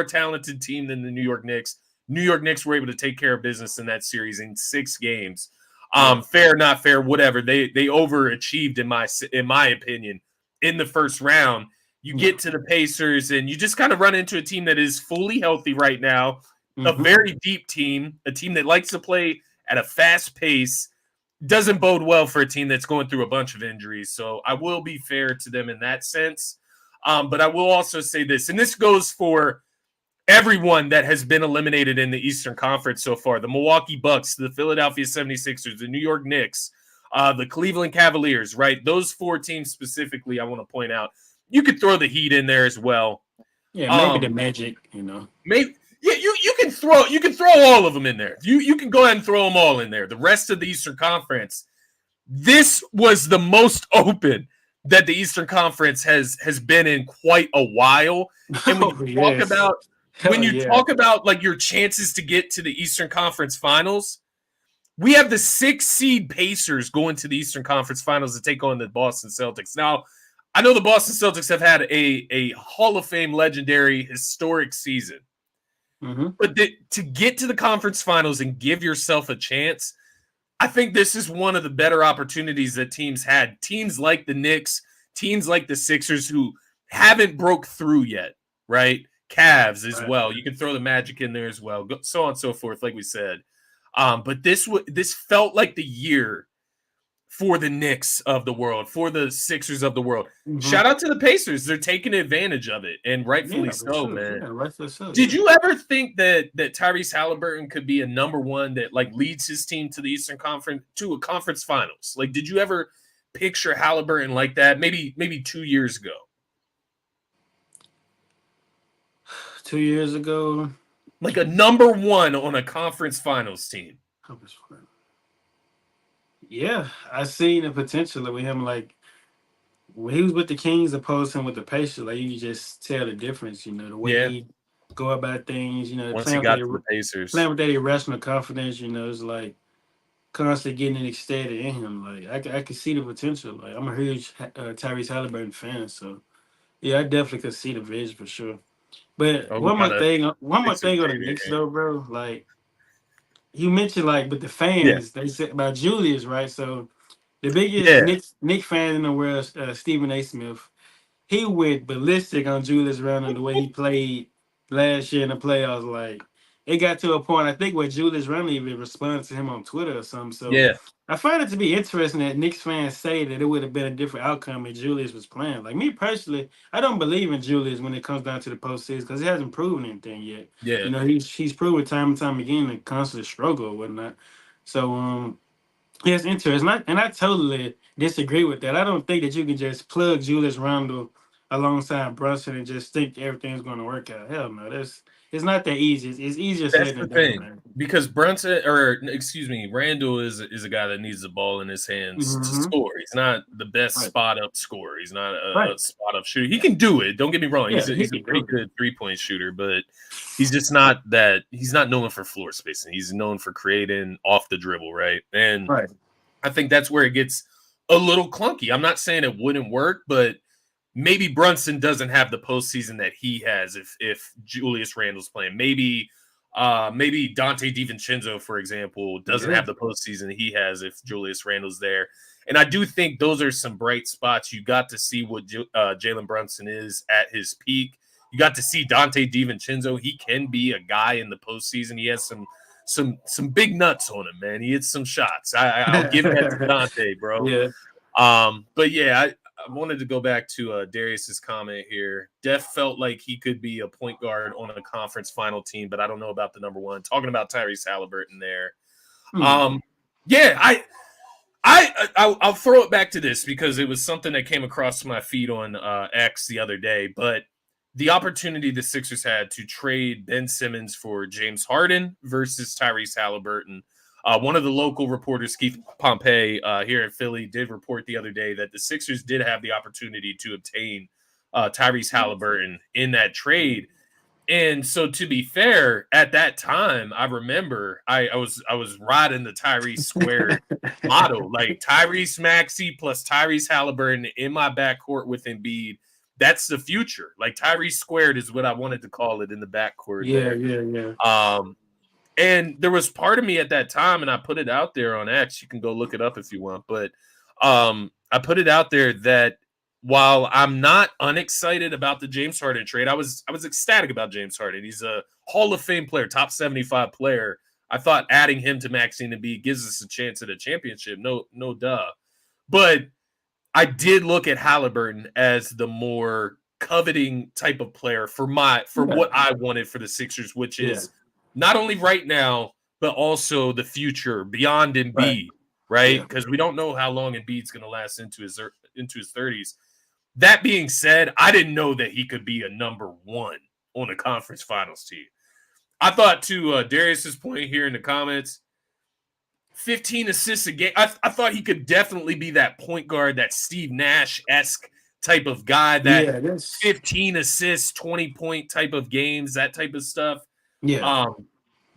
talented team than the New York Knicks. New York Knicks were able to take care of business in that series in 6 games. Yeah. Fair, not fair, whatever. They overachieved in my opinion in the first round. You Yeah. get to the Pacers and you just kind of run into a team that is fully healthy right now, a Mm-hmm. very deep team, a team that likes to play at a fast pace. Doesn't bode well for a team that's going through a bunch of injuries. So I will be fair to them in that sense. But I will also say this, and this goes for everyone that has been eliminated in the Eastern Conference so far: the Milwaukee Bucks, the Philadelphia 76ers, the New York Knicks, the Cleveland Cavaliers, right? Those 4 teams specifically, I want to point out. You could throw the Heat in there as well. Yeah. Maybe the Um, Magic. Maybe yeah, you can throw all of them in there. You can go ahead and throw them all in there. The rest of the Eastern Conference, this was the most open that the Eastern Conference has been in quite a while. And Oh yes. when Oh you yeah. talk about like your chances to get to the Eastern Conference Finals, we have the 6 seed Pacers going to the Eastern Conference Finals to take on the Boston Celtics. Now, I know the Boston Celtics have had a Hall of Fame legendary historic season. Mm-hmm. But to get to the conference finals and give yourself a chance, I think this is one of the better opportunities that teams had. Teams like the Knicks, teams like the Sixers who haven't broke through yet, right? Cavs as Right. well. You can throw the Magic in there as well, so on and so forth, like we said. But this felt like the year for the Knicks of the world, for the Sixers of the world. Mm-hmm. Shout out to the Pacers. They're taking advantage of it, and rightfully Yeah, for so, sure. man. Yeah, rightfully so. Did Yeah. you ever think that Tyrese Halliburton could be a number one that like leads his team to the Eastern Conference to a conference finals? Like, did you ever picture Halliburton like that? Maybe 2 years ago, 2 years ago. like a number one on a conference finals team. How was fun. Yeah, I seen the potential with him. Like when he was with the Kings opposed to him with the Pacers, like you could just tell the difference. The way Yeah. he go about things. Once he got to the Pacers. playing with that irrational confidence. It's like constantly getting it extended in him. Like I could see the potential. Like I'm a huge Tyrese Halliburton fan, so yeah, I definitely could see the vision for sure. But Oh, we got a one more Sixers thing on the fan Knicks here. though, bro. Like you mentioned, like with the Yeah. fans, they said about Julius, right? So the biggest Yeah. Nick fan in the world, Stephen A. Smith, he went ballistic on Julius Randle the way he played last year in the playoffs. Like it got to a point, I think, where Julius Randle even responded to him on Twitter or something. So Yeah. I find it to be interesting that Knicks fans say that it would have been a different outcome if Julius was playing. Like me personally, I don't believe in Julius when it comes down to the postseason because he hasn't proven anything yet. Yeah. He's proven time and time again to constantly struggle or whatnot. So yeah, it's interesting. And I totally disagree with that. I don't think that you can just plug Julius Randle alongside Brunson and just think everything's going to work out. Hell no, it's not that easy. It's easier That's said the than done, thing. man. Because Brunson, or excuse me, Randall is a guy that needs the ball in his hands to Mm-hmm. score. He's not the best Right. spot up scorer. He's not a Right. spot up shooter. He can do it. Don't get me wrong. Yeah, he He's a can pretty do it. good 3-point shooter, but he's just not that. He's not known for floor spacing. He's known for creating off the dribble, right? And Right. I think that's where it gets a little clunky. I'm not saying it wouldn't work, but maybe Brunson doesn't have the postseason that he has if Julius Randle's playing. Maybe Dante DiVincenzo, for example, doesn't Yeah. have the postseason he has if Julius Randle's there. And I do think those are some bright spots. You got to see what Jalen Brunson is at his peak. You got to see Dante DiVincenzo. He can be a guy in the postseason. He has some big nuts on him, man. He hits some shots. I'll give that to Dante, bro. Yeah. But yeah, I wanted to go back to Darius's comment here. Def felt like he could be a point guard on a conference final team, but I don't know about the number one. Talking about Tyrese Halliburton there. Hmm. Um, yeah, I'll throw it back to this because it was something that came across my feed on X the other day. But the opportunity the Sixers had to trade Ben Simmons for James Harden versus Tyrese Halliburton. One of the local reporters, Keith Pompey, here in Philly, did report the other day that the Sixers did have the opportunity to obtain Tyrese Halliburton in that trade. And so, to be fair, at that time, I remember I was riding the Tyrese squared motto, like Tyrese Maxey plus Tyrese Halliburton in my backcourt with Embiid. That's the future. Like Tyrese squared is what I wanted to call it in the backcourt Yeah. there. Yeah. Yeah. And there was part of me at that time, and I put it out there on X. You can go look it up if you want, but I put it out there that while I'm not unexcited about the James Harden trade, I was ecstatic about James Harden. He's a Hall of Fame player, top 75 player. I thought adding him to Maxine and B gives us a chance at a championship. No duh. But I did look at Halliburton as the more coveting type of player for Yeah. what I wanted for the Sixers, which Yeah. is not only right now, but also the future beyond Right. Embiid, right? Yeah. Because we don't know how long Embiid's going to last into his 30s. That being said, I didn't know that he could be a number one on a conference finals team. I thought to Darius's point here in the comments, 15 assists a game. I thought he could definitely be that point guard, that Steve Nash-esque type of guy, that Yeah. That's 15 assists, 20-point type of games, that type of stuff. yeah.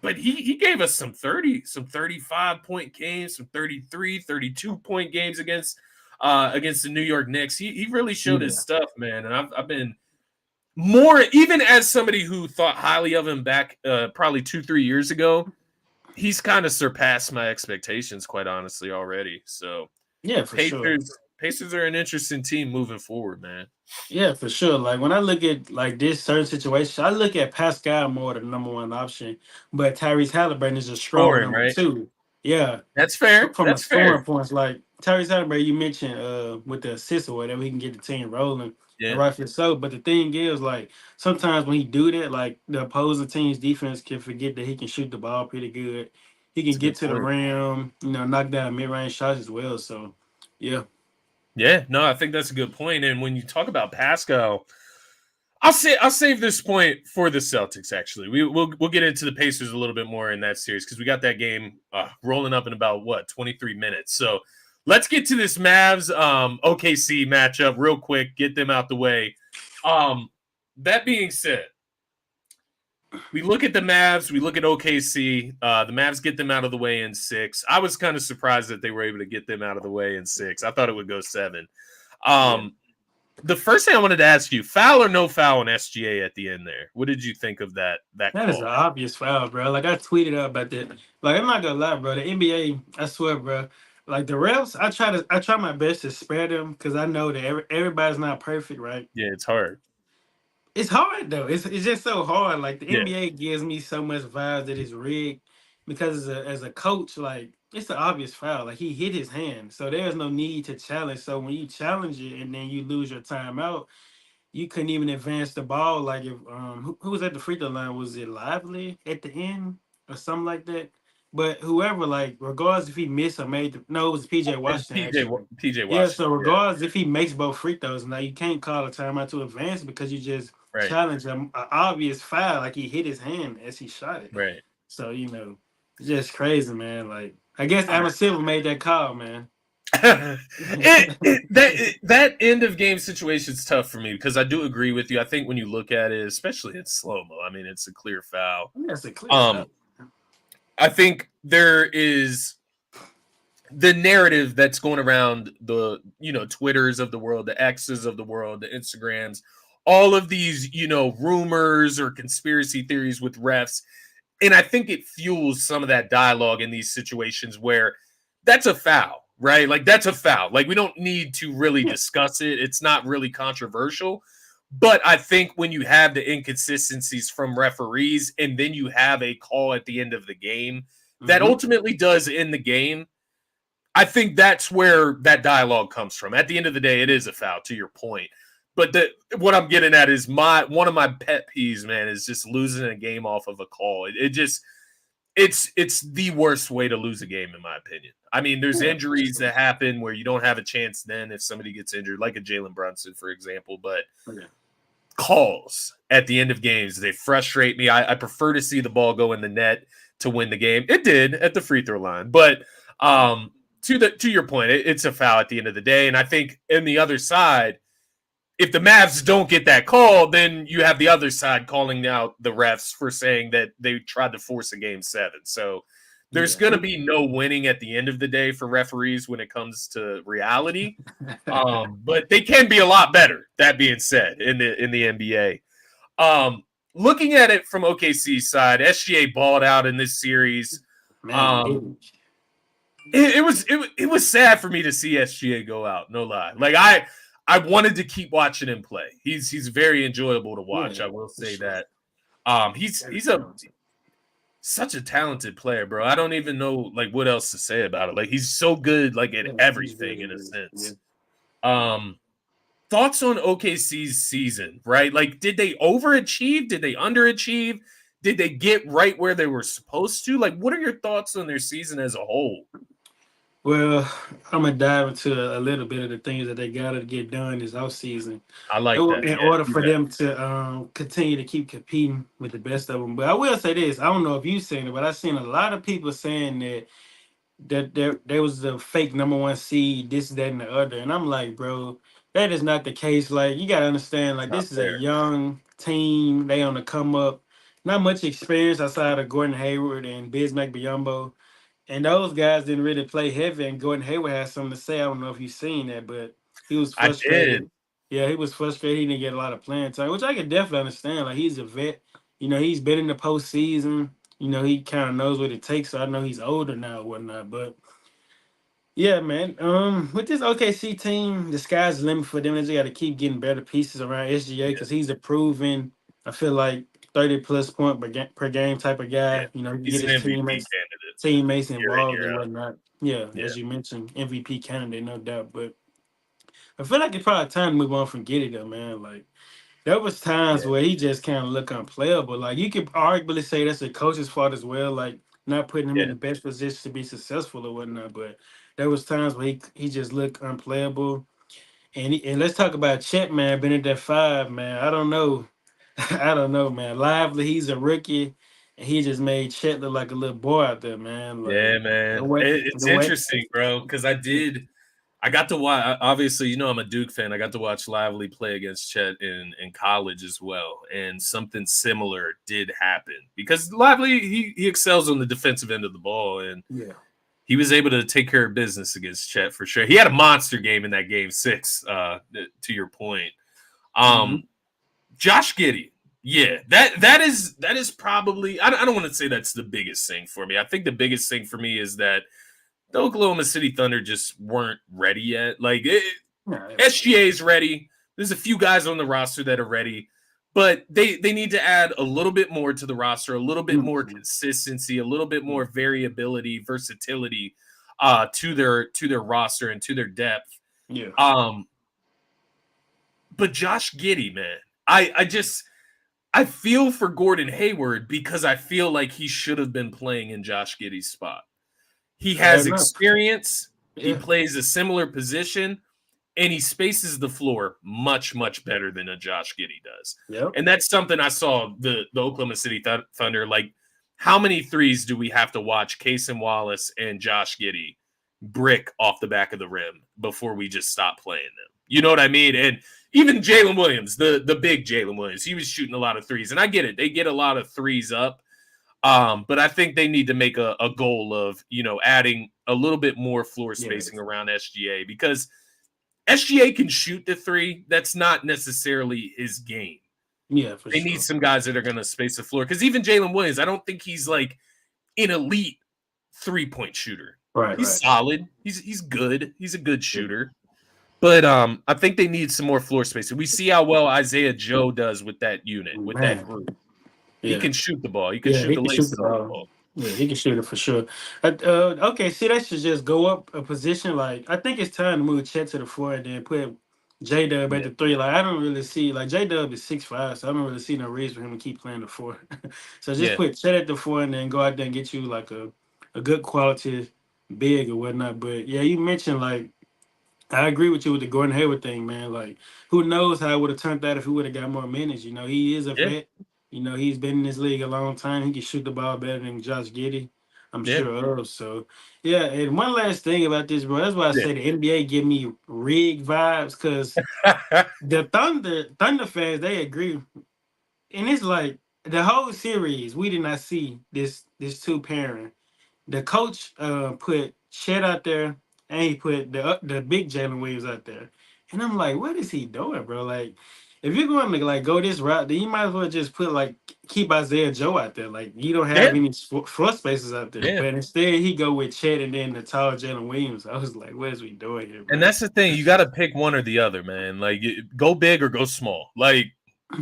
But he gave us some 35-point games, some 32-point games against the New York Knicks. He really showed his Yeah. stuff, man. And I've been more, even as somebody who thought highly of him back probably 2-3 years ago, he's kind of surpassed my expectations, quite honestly, already. So Yeah. For sure. Pacers are an interesting team moving forward, man. Yeah, for sure. Like when I look at like this certain situation, I look at Pascal more the number one option, but Tyrese Halliburton is a strong Scoring, number right? two. Yeah, That's fair. from a That's fair. scoring points, like Tyrese Halliburton, you mentioned with the assist or whatever, he can get the team rolling, and Yeah, rightfully so. But the thing is, like sometimes when he do that, like the opposing team's defense can forget that he can shoot the ball pretty good. He that's can a get good to the point. rim, knock down mid range shots as well. So, yeah. Yeah, no, I think that's a good point. And when you talk about Pascal, I'll save this point for the Celtics. Actually, we'll get into the Pacers a little bit more in that series because we got that game rolling up in about 23 minutes. So let's get to this Mavs OKC matchup real quick. Get them out the way. Um, that being said, we look at the Mavs, we look at OKC. The Mavs get them out of the way in 6. I was kind of surprised that they were able to get them out of the way in 6. I thought it would go 7. Yeah. The first thing I wanted to ask you, foul or no foul on SGA at the end there? What did you think of that That is an call? obvious foul, bro. Like I tweeted out about that. Like I'm not gonna lie, bro. The NBA, I swear, bro. Like the refs, I try my best to spare them because I know that everybody's not perfect, right? Yeah, it's hard. It's hard though. It's just so hard. Like the Yeah, NBA gives me so much vibes that it's rigged because as a coach, like it's an obvious foul. Like he hit his hand, so there's no need to challenge. So when you challenge it and then you lose your timeout, you couldn't even advance the ball. Like if who was at the free throw line? Was it Lively at the end or something like that? But whoever, like, regardless if he missed or made no, it was PJ it's Washington actually. PJ Yeah, so Washington. Yeah, regardless if he makes both free throws, now you can't call a timeout to advance because you just right, challenged a obvious foul, like he hit his hand as he shot it. right. So it's just crazy, man. Like I guess Adam Silver made that call, man. That end of game situation is tough for me because I do agree with you. I think when you look at it, especially in slow mo, I mean it's a clear foul. That's a clear foul. Um, I think there is the narrative that's going around the Twitters of the world, the X's of the world, the Instagrams, all of these rumors or conspiracy theories with refs, and I think it fuels some of that dialogue in these situations where that's a foul, right? Like that's a foul. Like we don't need to really Yeah. discuss it. It's not really controversial. But I think when you have the inconsistencies from referees and then you have a call at the end of the game that Mm-hmm. ultimately does end the game, I think that's where that dialogue comes from. At the end of the day, it is a foul, to your point. But what I'm getting at is one of my pet peeves, man, is just losing a game off of a call. It just it's the worst way to lose a game, in my opinion. I mean, there's Yeah, for injuries sure. that happen where you don't have a chance then if somebody gets injured, like a Jalen Brunson, for example. But Okay. calls at the end of games, they frustrate me. I prefer to see the ball go in the net to win the game. It did at the free throw line, but to your point, it's a foul at the end of the day. And I think in the other side, if the Mavs don't get that call, then you have the other side calling out the refs for saying that they tried to force a game 7. So there's Yeah. going to be no winning at the end of the day for referees when it comes to reality. But they can be a lot better. That being said, in the NBA, looking at it from OKC's side, SGA balled out in this series. Man, he Um, didn't. it was sad for me to see SGA go out. No lie. Like I wanted to keep watching him play. He's very enjoyable to Yeah, watch. I will for say sure. that. Very He's a talented. such a talented player, bro. I don't even know like what else to say about it. Like he's so good, like at Yeah, he's everything really in a good. Yeah. sense. Um, thoughts on OKC's season, right? Like, did they overachieve? Did they underachieve? Did they get right where they were supposed to? Like, what are your thoughts on their season as a whole? Well, I'm gonna dive into a little bit of the things that they gotta get done this off season I like that. in Yeah, order do for that. them to continue to keep competing with the best of them. But I will say this: I don't know if you've seen it, but I've seen a lot of people saying that there was the fake number one seed, this, that, and the other. And I'm like, bro, that is not the case. Like, you gotta understand, It's like, not this is a fair. young team. They on the come up. Not much experience outside of Gordon Hayward and Bismack Biyombo. And those guys didn't really play heavy. And Gordon Hayward has something to say. I don't know if you've seen that, but he was I did. frustrated. Yeah, he was frustrated. He didn't get a lot of playing time, which I could definitely understand. Like, he's a vet. He's been in the postseason. He kind of knows what it takes. So I know he's older now and whatnot. But yeah, man. With this OKC team, the sky's the limit for them. They just got to keep getting better pieces around SGA Yeah, because he's a proven, I feel like 30 plus point per game type of yeah. guy. He can He's get an his MVP candidate teammates year in, involved year and out. whatnot. Yeah, Yeah, as you mentioned, MVP candidate, no doubt. But I feel like it's probably time to move on from Giddy though, man. Like there was times yeah, where he just kind of looked unplayable. Like you could arguably say that's the coach's fault as well, like not putting him in yeah. the best position to be successful or whatnot. But there was times where he just looked unplayable. And let's talk about Chet, man. Been at that 5, man. I don't know. I don't know, man. Lively, he's a rookie, and he just made Chet look like a little boy out there, man. Yeah, Like the man. way, It's the way. interesting, bro, because I got to watch. Obviously, I'm a Duke fan. I got to watch Lively play against Chet in college as well, and something similar did happen because Lively he excels on the defensive end of the ball, and Yeah. he was able to take care of business against Chet for sure. He had a monster game in that game 6. To your point, Mm-hmm. um, Josh Giddey. Yeah, that is probably. I don't want to say that's the biggest thing for me. I think the biggest thing for me is that the Oklahoma City Thunder just weren't ready yet. Yeah. SGA is ready. There's a few guys on the roster that are ready, but they need to add a little bit more to the roster, a little bit more Mm-hmm. consistency, a little bit more variability, versatility to their roster and to their depth. Yeah. Um, but Josh Giddey, man, I feel for Gordon Hayward because I feel like he should have been playing in Josh Giddey's spot. He Fair has enough. experience. He Yeah. plays a similar position, and he spaces the floor much, much better than a Josh Giddey does. Yep. And that's something I saw the Oklahoma City Thunder. Like, how many threes do we have to watch Cason Wallace and Josh Giddey brick off the back of the rim before we just stop playing them? You know what I mean? And even Jalen Williams, the big Jalen Williams, he was shooting a lot of threes. And I get it. They get a lot of threes up. But I think they need to make a goal of, adding a little bit more floor Yeah. spacing around SGA because SGA can shoot the three. That's not necessarily his game. Yeah, for They need sure. some guys that are going to space the floor because even Jalen Williams, I don't think he's like an elite 3-point shooter. Right. He's Right. solid. He's good. He's a good shooter. But I think they need some more floor spacing. We see how well Isaiah Joe does with that unit, with that Man. group. He Yeah. can shoot the ball. He can Yeah. shoot He the can shoot the laces off the ball. ball. Yeah, he can shoot it for sure. Okay, see, that should just go up a position. Like, I think it's time to move Chet to the floor and then put J Dub at Yeah. the three. Like, I don't really see, like, J Dub is 6'5", so I don't really see no reason for him to keep playing the four. So just Yeah. put Chet at the four and then go out there and get you like a good quality big or whatnot. But yeah, you mentioned like I agree with you with the Gordon Hayward thing, man. Like, who knows how it would have turned out if he would have got more minutes? You know, he is a Yeah. vet. You know, he's been in this league a long time. He can shoot the ball better than Josh Giddey, I'm Yeah. sure of. So, yeah. And one last thing about this, bro. That's why I Yeah. say the NBA give me rigged vibes because the Thunder fans, they agree, and it's like the whole series we did not see this two pairing. The coach put Chet out there, and he put the big Jalen Williams out there. And I'm like, what is he doing, bro? Like, if you're going to like go this route, then you might as well just put like keep Isaiah Joe out there. Like, you don't have Yeah. any floor spaces out there. Yeah. But instead, he go with Chet and then the tall Jalen Williams. I was like, what is we doing here, And bro? that's the thing. You got to pick one or the other, man. Like, go big or go small. Like,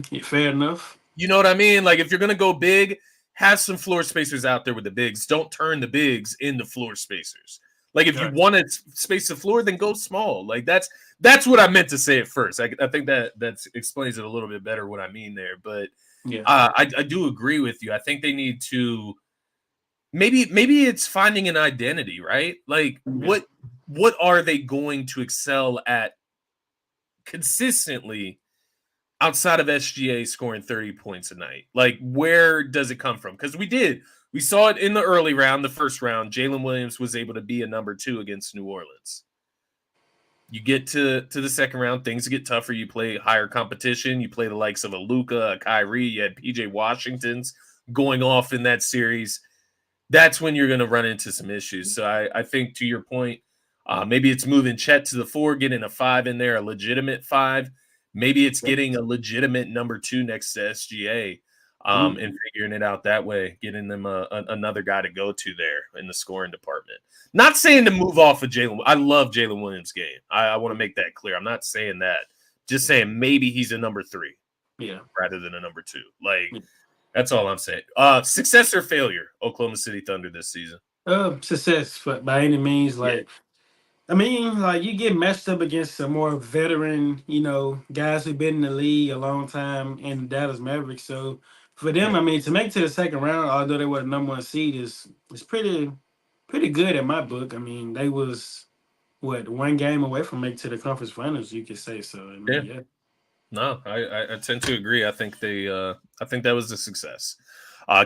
Yeah, fair enough. you know what I mean? Like, if you're going to go big, have some floor spacers out there with the bigs. Don't turn the bigs into floor spacers. Like, if you Right. want to space the floor, then go small. Like, that's what I meant to say at first. I think that explains it a little bit better what I mean there. But Yeah. I do agree with you. I think they need to maybe it's finding an identity, right? Like, Yeah. what are they going to excel at consistently outside of SGA scoring 30 points a night? Like, where does it come from? Because we saw it in the early round, the first round. Jalen Williams was able to be a number 2 against New Orleans. You get to the second round, things get tougher. You play higher competition. You play the likes of a Luka, a Kyrie. You had PJ Washington's going off in that series. That's when you're going to run into some issues. So I think, to your point, maybe it's moving Chet to the 4, getting a 5 in there, a legitimate 5. Maybe it's getting a legitimate number 2 next to SGA, and figuring it out that way, getting them another guy to go to there in the scoring department. Not saying to move off of Jalen. I love Jalen Williams' game. I want to make that clear. I'm not saying that. Just saying maybe he's a number 3 rather than a number 2. Like, that's all I'm saying. Success or failure, Oklahoma City Thunder this season? Success by any means. Yeah, Like, I mean, like you get matched up against some more veteran, guys who've been in the league a long time in Dallas Mavericks. So for them, yeah, I mean, to make it to the second round, although they were the number one seed, is pretty good in my book. I mean, they was what one game away from making to the conference finals, you could say. So I yeah. mean, yeah. No, I tend to agree. I think I think that was a success.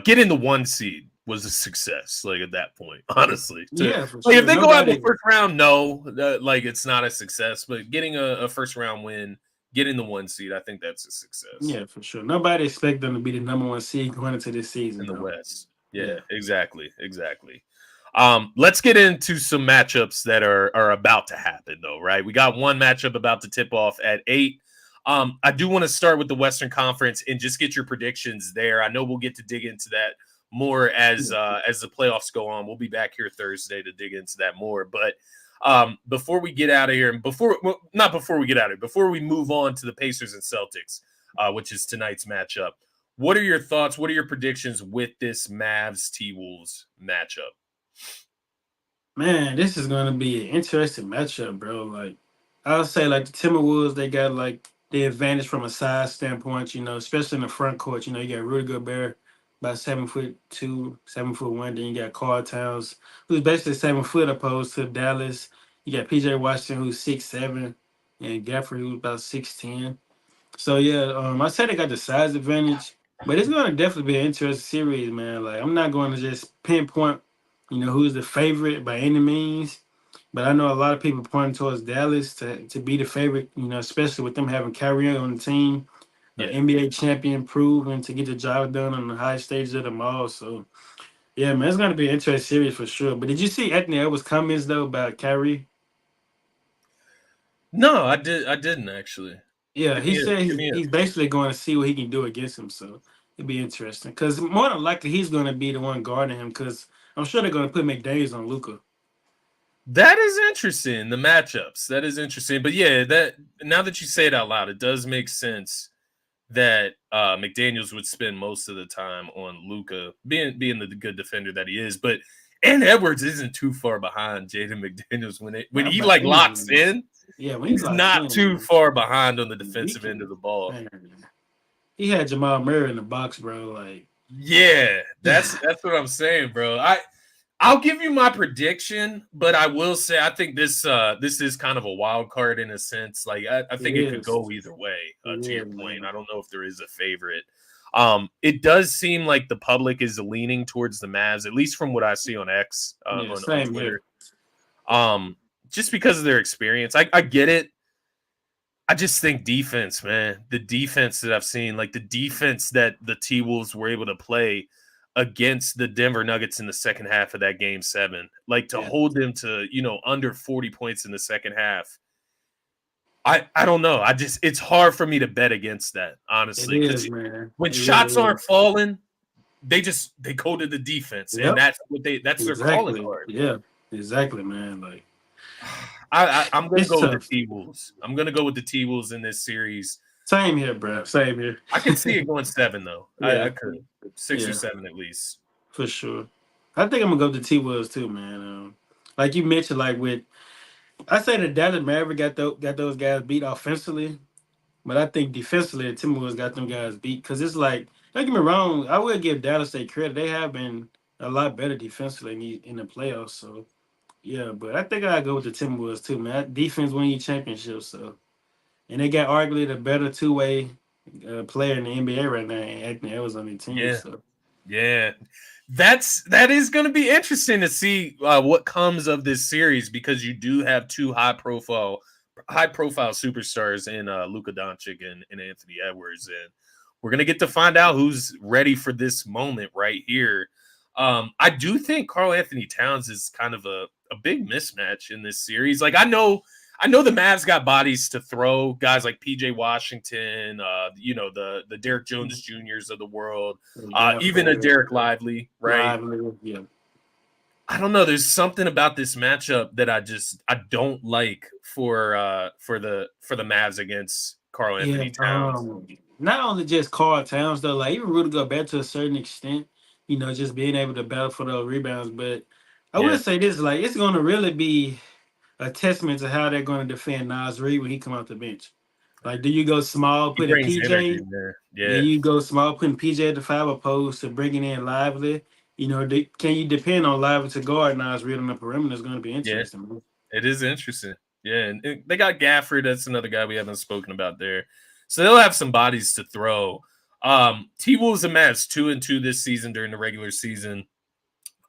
Getting the 1 seed was a success. Like at that point, honestly, Yeah, for like if sure. they go out in the Nobody. first round, no, like it's not a success. But getting a first round win, getting the 1 seed, I think that's a success Yeah, for sure. Nobody expect them to be the number one seed going into this in season, the though. West. Yeah, Yeah. exactly. Let's get into some matchups that are about to happen, though. Right, we got one matchup about to tip off at 8. I do want to start with the Western Conference and just get your predictions there. I know we'll get to dig into that more as the playoffs go on. We'll be back here Thursday to dig into that more. But before we get out of here, and not before we get out of here, before we move on to the Pacers and Celtics, which is tonight's matchup, what are your thoughts? What are your predictions with this Mavs T Wolves matchup? Man, this is gonna be an interesting matchup, bro. Like, I'll say, like the Timberwolves, they got like the advantage from a size standpoint. Especially in the front court. You got Rudy Gobert, about 7'2", 7'1". Then you got Karl Towns, who's basically 7 foot, opposed to Dallas. You got PJ Washington, who's 6'7", and Gafford, who's about 6'10". So yeah, I said they got the size advantage, but it's going to definitely be an interesting series, man. Like I'm not going to just pinpoint, who's the favorite by any means, but I know a lot of people pointing towards Dallas to be the favorite. Especially with them having Kyrie on the team, Yeah. NBA champion, proven to get the job done on the high stages of them all. So yeah, man, it's going to be an interesting series for sure. But did you see Anthony Edwards' comments though about Kyrie? No, I didn't actually. Yeah, he said Give he's me a. he's basically going to see what he can do against him. So it'd be interesting because more than likely he's going to be the one guarding him because I'm sure they're going to put McDaniels on Luca. That is interesting. The matchups. That is interesting. But yeah, that now that you say it out loud, it does make sense that McDaniels would spend most of the time on Luca, being the good defender that he is. But and Edwards isn't too far behind Jaden McDaniels when Not he by like any locks means. in. Yeah, when he He's locks not too in, far behind on the he defensive end of can. the ball. Man, he had Jamal Murray in the box, bro. Like, Yeah, that's what I'm saying, bro. I'll give you my prediction, but I will say I think this is kind of a wild card in a sense. Like I it think it could is. go either way. It To your is, point, man. I don't know if there is a favorite. It does seem like the public is leaning towards the Mavs, at least from what I see on X Yeah, on same Twitter. here. Just because of their experience, I get it. I just think defense, man. The defense that I've seen, like the defense that the T Wolves were able to play against the Denver Nuggets in the second half of that game 7, like to Yeah, hold them to, under 40 points in the second half. I don't know. It's hard for me to bet against that, it honestly, because is, man. when It shots really aren't is. falling, they go to the defense, and Yep, that's their calling exactly. card. Yeah, exactly, man. Like, I'm gonna it's go with the tough. T Wolves. I'm gonna go with the T Wolves in this series. Same here, bro. Same here. I could see it going 7 though. Yeah, I could 6 or yeah. 7 at least. For sure. I think I'm gonna go to T Wolves too, man. Like you mentioned, like with I say the Dallas Maverick got those guys beat offensively, but I think defensively the Timberwolves got them guys beat because it's like don't get me wrong, I will give Dallas their credit. They have been a lot better defensively in the playoffs. So yeah, but I think I go with the Timberwolves too, man. That defense win you championships, so and they got arguably the better two-way player in the NBA right now, and Anthony Edwards on their team. Yeah, So yeah. That is going to be interesting to see what comes of this series because you do have two high profile superstars in Luka Doncic and Anthony Edwards, and we're going to get to find out who's ready for this moment right here. I do think Karl Anthony Towns is kind of a big mismatch in this series. Like I know the Mavs got bodies to throw, guys like PJ Washington, the Derek Jones Juniors of the world, yeah, even a for Derek Lively, right? live, yeah. I don't know. There's something about this matchup that I don't like for the Mavs against Karl Yeah, Anthony Towns. not only just Karl Towns though, like even Rudy Gobert to a certain extent, just being able to battle for those rebounds. But I will Yeah, say this, like it's going to really be a testament to how they're going to defend Nas Reed when he come off the bench. Like, do you go small he putting brings energy PJ? in there. Do Yeah, you go small putting PJ at the 5 opposed to bringing in Lively? Can you depend on Lively to guard Nas Reed on the perimeter? Is going to be yeah. interesting, man. It is interesting. Yeah, and they got Gafford. That's another guy we haven't spoken about there. So they'll have some bodies to throw. T-Wolves and Mavs 2-2 this season during the regular season.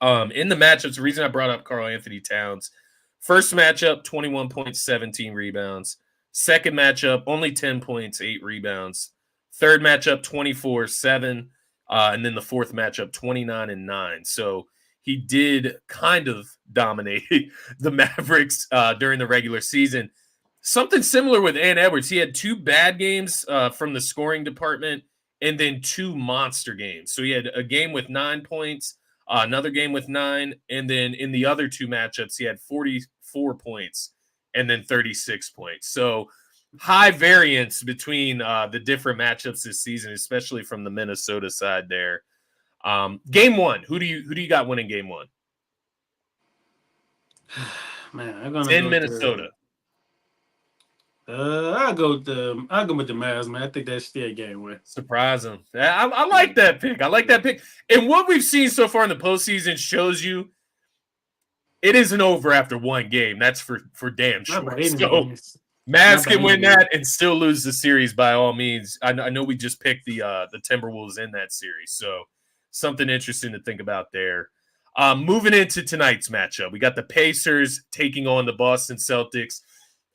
In the matchups, the reason I brought up Karl Anthony Towns, first matchup, 21 points, 17 rebounds. Second matchup, only 10 points, 8 rebounds. Third matchup, 24-7. And then the fourth matchup, 29-9. So he did kind of dominate the Mavericks during the regular season. Something similar with Ant Edwards. He had 2 bad games from the scoring department and then 2 monster games. So he had a game with 9 points, another game with 9, and then in the other 2 matchups, he had 44 points and then 36 points. So high variance between the different matchups this season, especially from the Minnesota side there. Game 1, who do you got winning game 1? Man, I'm gonna In go Minnesota. I'll go with the Mavs, man. I think that's still game win. Surprise them. I like that pick. I like that pick. And what we've seen so far in the postseason shows you it isn't over after one game. That's for damn sure. So Mavs can win that and still lose the series by all means. I know we just picked the Timberwolves in that series, so something interesting to think about there. Moving into tonight's matchup, we got the Pacers taking on the Boston Celtics.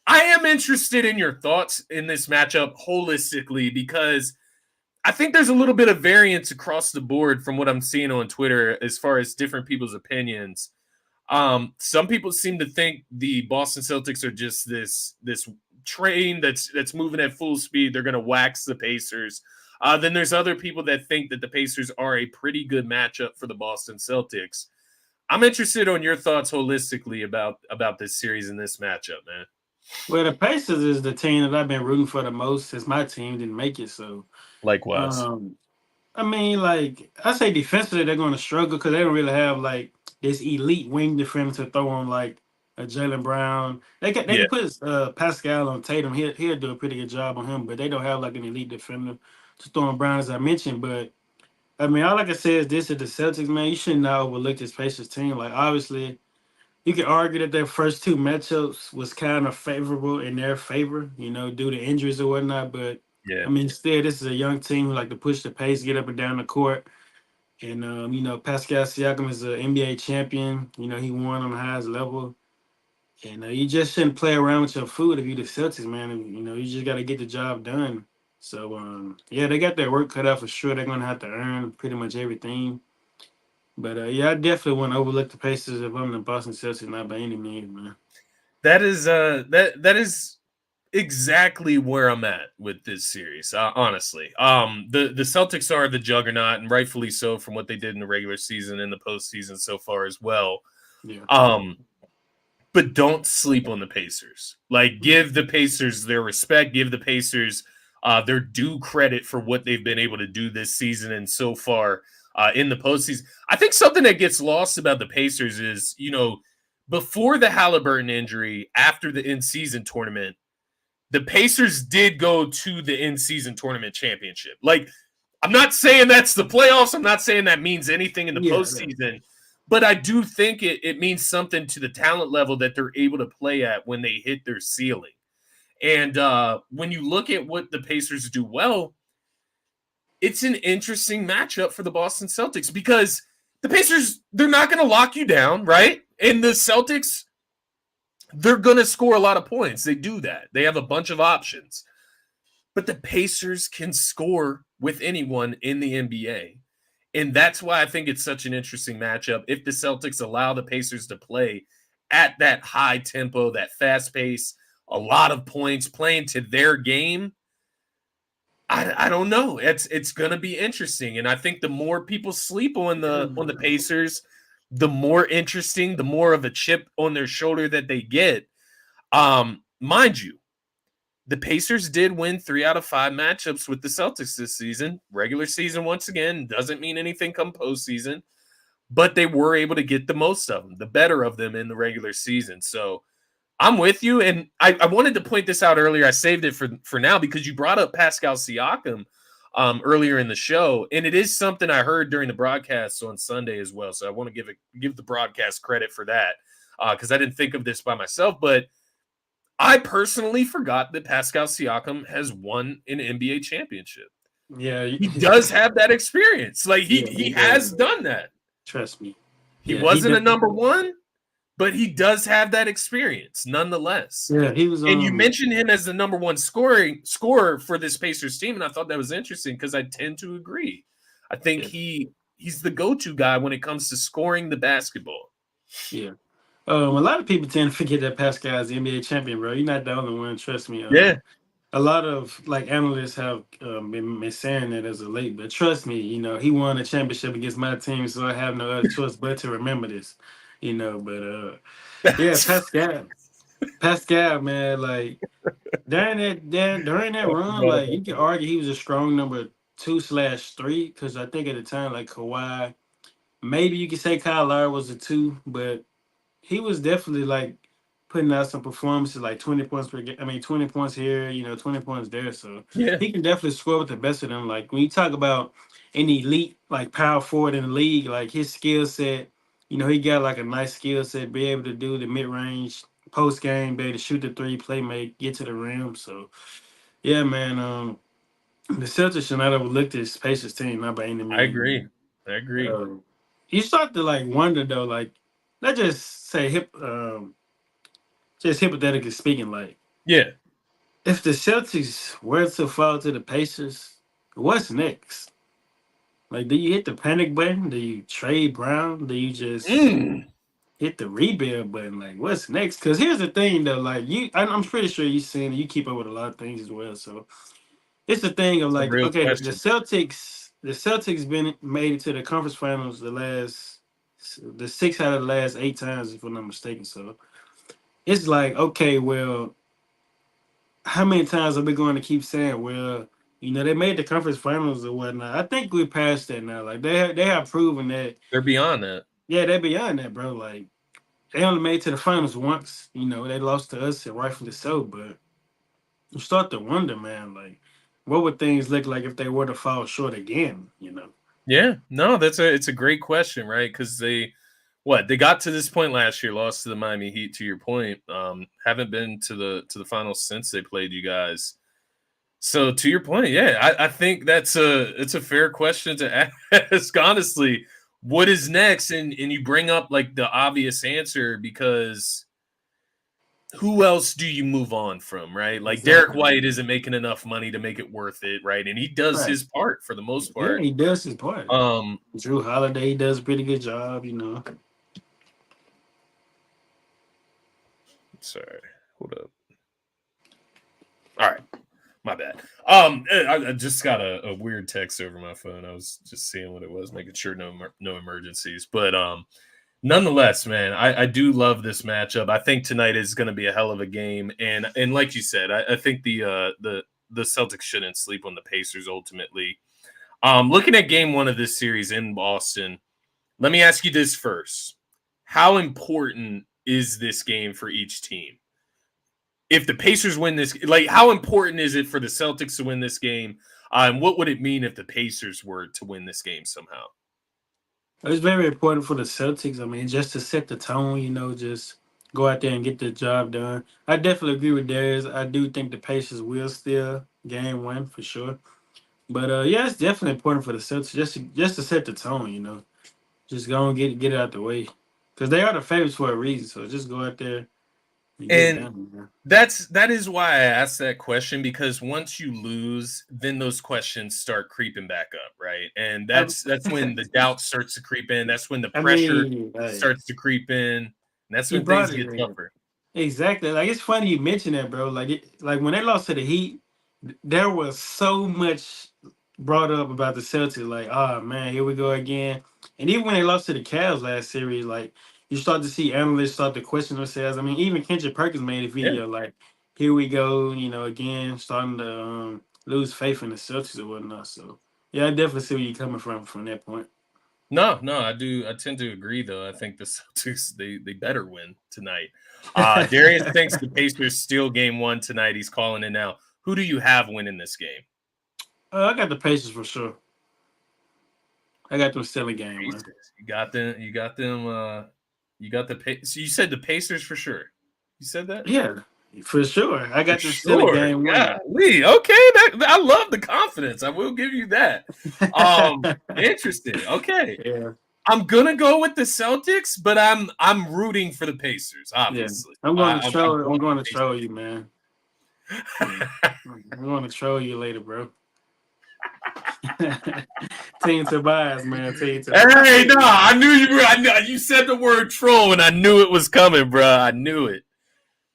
I am interested in your thoughts in this matchup holistically because I think there's a little bit of variance across the board from what I'm seeing on Twitter as far as different people's opinions. Some people seem to think the Boston Celtics are just this train that's moving at full speed. They're going to wax the Pacers. Then there's other people that think that the Pacers are a pretty good matchup for the Boston Celtics. I'm interested on your thoughts holistically about this series and this matchup, man. Well, the Pacers is the team that I've been rooting for the most since my team didn't make it. So, likewise. I mean, like I say, defensively they're going to struggle because they don't really have like this elite wing defender to throw on like a Jaylen Brown. They can put Pascal on Tatum. He'll do a pretty good job on him, but they don't have like an elite defender to throw on Brown as I mentioned. But I mean, all I can say is this: is the Celtics, man, you should not overlook this Pacers team. Like obviously. You could argue that their first 2 matchups was kind of favorable in their favor, due to injuries or whatnot. But yeah, I mean, still, this is a young team who like to push the pace, get up and down the court. And Pascal Siakam is an NBA champion. He won on the highest level. And you just shouldn't play around with your food if you're the Celtics, man. You just got to get the job done. So yeah, they got their work cut out for sure. They're gonna have to earn pretty much everything. But yeah, I definitely want to overlook the Pacers if I'm the Boston Celtics, not by any means, man. That is that is exactly where I'm at with this series. Honestly, the Celtics are the juggernaut, and rightfully so from what they did in the regular season and the postseason so far as well. Yeah. But don't sleep on the Pacers. Like, give the Pacers their respect. Give the Pacers their due credit for what they've been able to do this season and so far. In the postseason. I think something that gets lost about the Pacers is, before the Halliburton injury, after the in-season tournament, the Pacers did go to the in-season tournament championship. Like, I'm not saying that's the playoffs. I'm not saying that means anything in the postseason. But I do think it means something to the talent level that they're able to play at when they hit their ceiling. And when you look at what the Pacers do well, it's an interesting matchup for the Boston Celtics because the Pacers, they're not going to lock you down, right? And the Celtics, they're going to score a lot of points. They do that. They have a bunch of options. But the Pacers can score with anyone in the NBA. And that's why I think it's such an interesting matchup. If the Celtics allow the Pacers to play at that high tempo, that fast pace, a lot of points, playing to their game, I don't know. It's going to be interesting, and I think the more people sleep on the Pacers, the more interesting, the more of a chip on their shoulder that they get. Mind you, the Pacers did win 3 out of 5 matchups with the Celtics this season. Regular season, once again, doesn't mean anything come postseason, but they were able to get the most of them, the better of them in the regular season. So I'm with you, and I wanted to point this out earlier. I saved it for now because you brought up Pascal Siakam earlier in the show, and it is something I heard during the broadcast on Sunday as well. So I want to give the broadcast credit for that because I didn't think of this by myself, but I personally forgot that Pascal Siakam has won an NBA championship. Yeah, He does have that experience. Like yeah, he he does. has done that. Trust me. He Yeah, he wasn't a did. number one, but he does have that experience nonetheless. Yeah, he was And you mentioned him as the number one scorer for this Pacers team, and I thought that was interesting because I tend to agree. I think yeah, he's the go-to guy when it comes to scoring the basketball. yeah. A lot of people tend to forget that Pascal's the NBA champion, bro. You're not the only one. Trust me. Yeah, A lot of like analysts have been saying that as of late, but trust me, he won a championship against my team, so I have no other choice but to remember this. But yeah, that's Pascal, man, like during that run, like you can argue he was a strong number 2/3 because I think at the time like Kawhi, maybe you could say Kyle Lowry was a two, but he was definitely like putting out some performances like 20 points per game. I mean, 20 points here, 20 points there. So yeah, he can definitely score with the best of them. Like when you talk about an elite like power forward in the league, like his skill set, he got like a nice skill set, be able to do the mid range post game, be able to shoot the three, play make, get to the rim. So yeah, man. The Celtics should not overlook this Pacers team, not by any I means. agree. I agree. Um, you start to like wonder though, like let's just say just hypothetically speaking, like Yeah. if the Celtics were to fall to the Pacers, what's next? Like, do you hit the panic button? Do you trade Brown? Do you just Mm, hit the rebuild button? Like, what's next? Because here's the thing, though. Like, I'm pretty sure you've seen you keep up with a lot of things as well. So it's the thing of it's a like, real okay, question. The Celtics been made it to the conference finals the 6 out of the last 8 times, if I'm not mistaken. So it's like, okay, well, how many times are we going to keep saying, well, they made the conference finals or whatnot? I think we're past that now. Like they have proven that, They're beyond that. yeah, they're beyond that, bro. Like they only made it to the finals once. They lost to us, and rightfully so. But you start to wonder, man, like what would things look like if they were to fall short again? Yeah, no, it's a great question, right? Because they got to this point last year, lost to the Miami Heat. To your point, haven't been to the finals since they played you guys. So to your point, yeah, I think it's a fair question to ask. Honestly, what is next? And you bring up like the obvious answer because who else do you move on from, right? Like Derek Exactly. White isn't making enough money to make it worth it, right? And he does Right. his part for the most Yeah, part. he does his part. Um, Drew Holiday does a pretty good job. sorry, hold up. All right, my bad. I just got a weird text over my phone. I was just seeing what it was, making sure no emergencies. But nonetheless, man, I do love this matchup. I think tonight is going to be a hell of a game, and like you said, I think the Celtics shouldn't sleep on the Pacers ultimately. Looking at game one of this series in Boston, let me ask you this first: how important is this game for each team? If the Pacers win this, like, how important is it for the Celtics to win this game? And what would it mean if the Pacers were to win this game somehow? It's very important for the Celtics. I mean, just to set the tone, just go out there and get the job done. I definitely agree with Darius. I do think the Pacers will still game one for sure. But yeah, it's definitely important for the Celtics just to set the tone. Just go and get it out the way because they are the favorites for a reason. So just go out there and get it And done. Man. that is why I asked that question because once you lose, then those questions start creeping back up, right? And I, that's when the doubt starts to creep in. That's when the I pressure mean, starts to creep in. And that's you when things brought it get in. tougher. Exactly. Like it's funny you mentioned that, bro. Like when they lost to the Heat, there was so much brought up about the Celtics. Like, oh man, here we go again. And even when they lost to the Cavs last series, like you start to see analysts start to question themselves. I mean, even Kendrick Perkins made a Yeah. video like, here we go, again, starting to lose faith in the Celtics or whatnot. So yeah, I definitely see where you're coming from that point. No, I do. I tend to agree, though. I think the Celtics they better win tonight. Darius thinks the Pacers steal game one tonight. He's calling it now. Who do you have winning this game? I got the Pacers for sure. I got them still a game, man. Pacers. You got them. You got them. You got the. So you said the Pacers for sure. You said that. Yeah. For sure. I For got them still in sure. game Yeah. one. Lee. Okay. I love the confidence. I will give you that. Interesting. Okay. Yeah. I'm gonna go with the Celtics, but I'm rooting for the Pacers, Yeah. obviously. I'm going to I'm troll. I'm going going to the troll you, man. Yeah. I'm going to troll you later, bro. Team Tobias, man. Team Tobias. Hey, no, I knew you were. I knew you said the word troll, and I knew it was coming, bro. I knew it.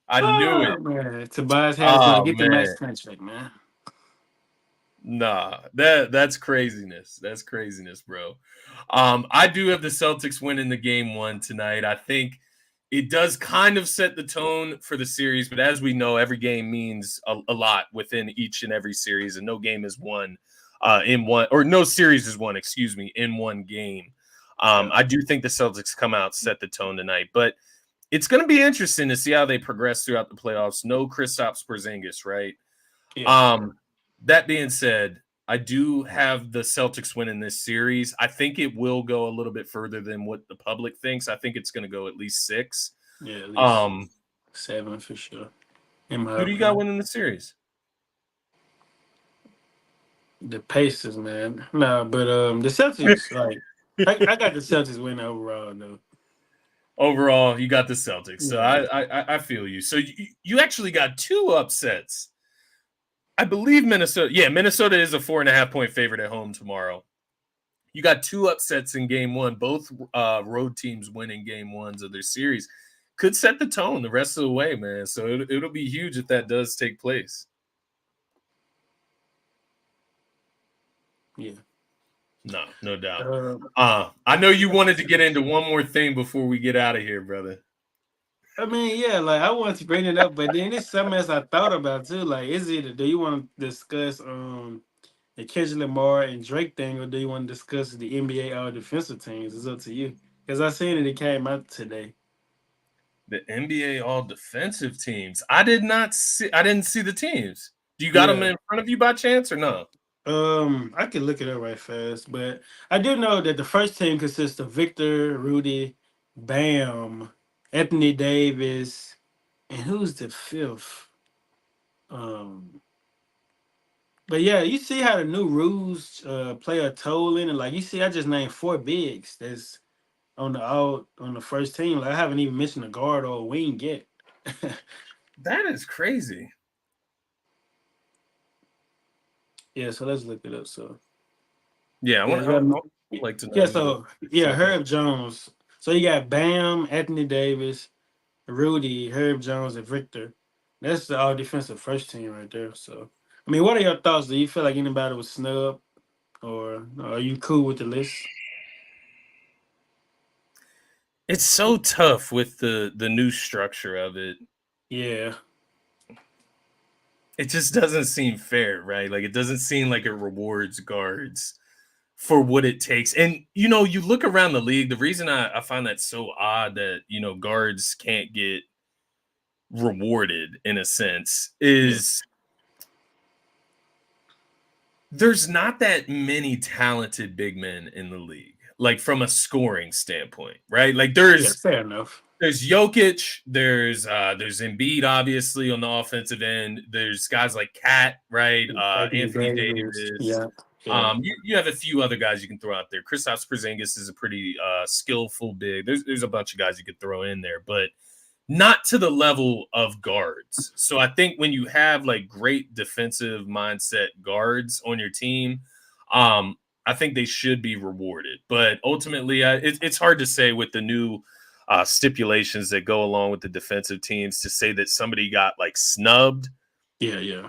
I knew Oh it. man, Tobias Harris better Oh get the max man, contract, man. nah, that's craziness. That's craziness, bro. I do have the Celtics winning the game one tonight. I think it does kind of set the tone for the series, but as we know, every game means a lot within each and every series, and no game is won in one, or no series is won, excuse me, in one game. Yeah. I do think the Celtics come out, set the tone tonight, but it's going to be interesting to see how they progress throughout the playoffs. No Kristaps Porzingis, right? Yeah. Um, that being said, I do have the Celtics winning this series. I think it will go a little bit further than what the public thinks. I think it's going to go at least 6. Yeah, at least Um, 7 for sure. In my who do you got opinion. winning the series? The Pacers, man. No, but the Celtics, like I got the Celtics winning overall though. Overall, you got the Celtics. So Yeah. I feel you. So you actually got 2 upsets. I believe Minnesota. Yeah, Minnesota is a 4.5 point favorite at home tomorrow. You got 2 upsets in game one. Both road teams winning game ones of their series could set the tone the rest of the way, man. So it'll be huge if that does take place. Yeah. No doubt. Uh, I know you wanted to get into one more thing before we get out of here, brother. I mean, yeah, like I wanted to bring it up, but then it's something else I thought about too. Like, is it do you want to discuss the Kendrick Lamar and Drake thing, or do you want to discuss the NBA all defensive teams? It's up to you. Because I seen it came out today. The NBA all defensive teams. I didn't see the teams. Do you got them Yeah. in front of you by chance or no? I can look it up right fast, but I do know that the first team consists of Victor, Rudy, Bam, Anthony Davis, and who's the fifth? Um, but yeah, you see how the new rules play a toll in it. Like you see, I just named 4 bigs that's on the first team. Like I haven't even mentioned a guard or a wing yet. That is crazy. Yeah, so let's look it up. So Yeah, yeah, you I got would like to know yeah, who the so yeah, four guys. Herb Jones. So you got Bam, Anthony Davis, Rudy, Herb Jones, and Victor. That's the all defensive first team right there. So I mean, what are your thoughts? Do you feel like anybody was snubbed, or are you cool with the list? It's so tough with the new structure of it. Yeah, It just doesn't seem fair, right? Like it doesn't seem like it rewards guards for what it takes. And you look around the league, the reason I find that so odd that guards can't get rewarded in a sense yeah, is there's not that many talented big men in the league, like from a scoring standpoint, right? Like yeah. there's Fair enough. there's Jokic, there's Embiid, obviously on the offensive end. There's guys like Cat, right? Anthony Anthony Davis. Davis. Yeah, yeah, You have a few other guys you can throw out there. Kristaps Porzingis is a pretty skillful big. There's a bunch of guys you could throw in there, but not to the level of guards. So I think when you have like great defensive mindset guards on your team, I think they should be rewarded. But ultimately, it's hard to say with the new stipulations that go along with the defensive teams to say that somebody got like snubbed. yeah, yeah.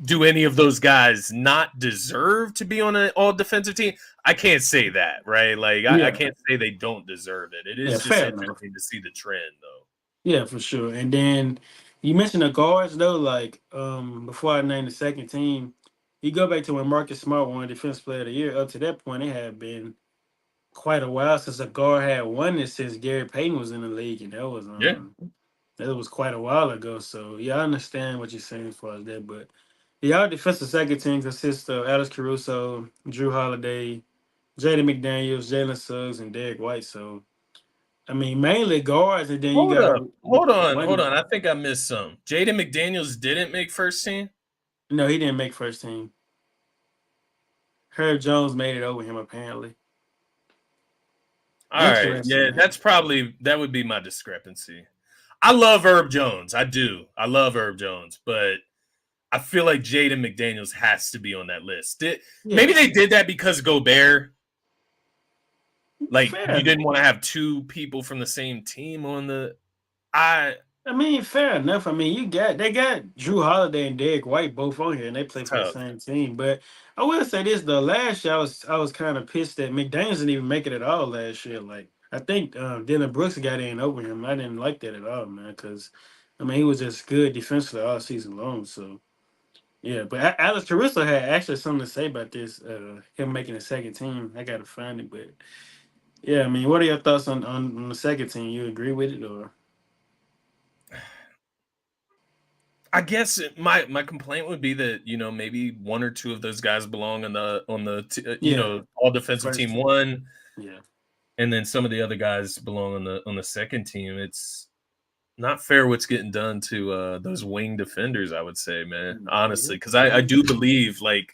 Do any of those guys not deserve to be on an all defensive team? I can't say that, right? Like I Yeah, can't say they don't deserve it. It yeah. is just Fair enough. interesting to see the trend, though. Yeah, for sure. And then you mentioned the guards though. Like before I name the second team, you go back to when Marcus Smart won Defensive Player of the Year. Up to that point, it had been quite a while since a guard had won it since Gary Payton was in the league, and Yeah. that was quite a while ago. So yeah, I understand what you're saying as far as that. But yeah, our defensive second team consists of Alex Caruso, Drew Holiday, Jaden McDaniels, Jalen Suggs, and Derek White. So I mean, mainly guards, and then you Hold got up. Hold on. Hold one. on. I think I missed some. Jaden McDaniels didn't make first team? No, he didn't make first team. Herb Jones made it over him apparently. All right. Interesting, Yeah, man. that would be my discrepancy. I love Herb Jones. I do. I love Herb Jones, but I feel like Jaden McDaniels has to be on that list. Maybe Yeah, they did that because Gobert, like you fair. didn't want to have two people from the same team on the I I mean, fair enough. I mean, they got Drew Holiday and Derek White both on here, and they it's play for the tough. same team. But I will say this: the last year, I was kind of pissed that McDaniels didn't even make it at all last year. Like I think Dylan Brooks got in over him. I didn't like that at all, man. Because I mean, he was just good defensively all season long. So yeah, but Alex Caruso had actually something to say about this. Him making a second team. I gotta find it, but yeah, I mean, what are your thoughts on the second team? You agree with it or? I guess my complaint would be that maybe one or two of those guys belong Yeah, all defensive first team team. one, Yeah. and then some of the other guys belong on the second team. It's not fair what's getting done to those wing defenders. I would say, man, honestly, because I do believe like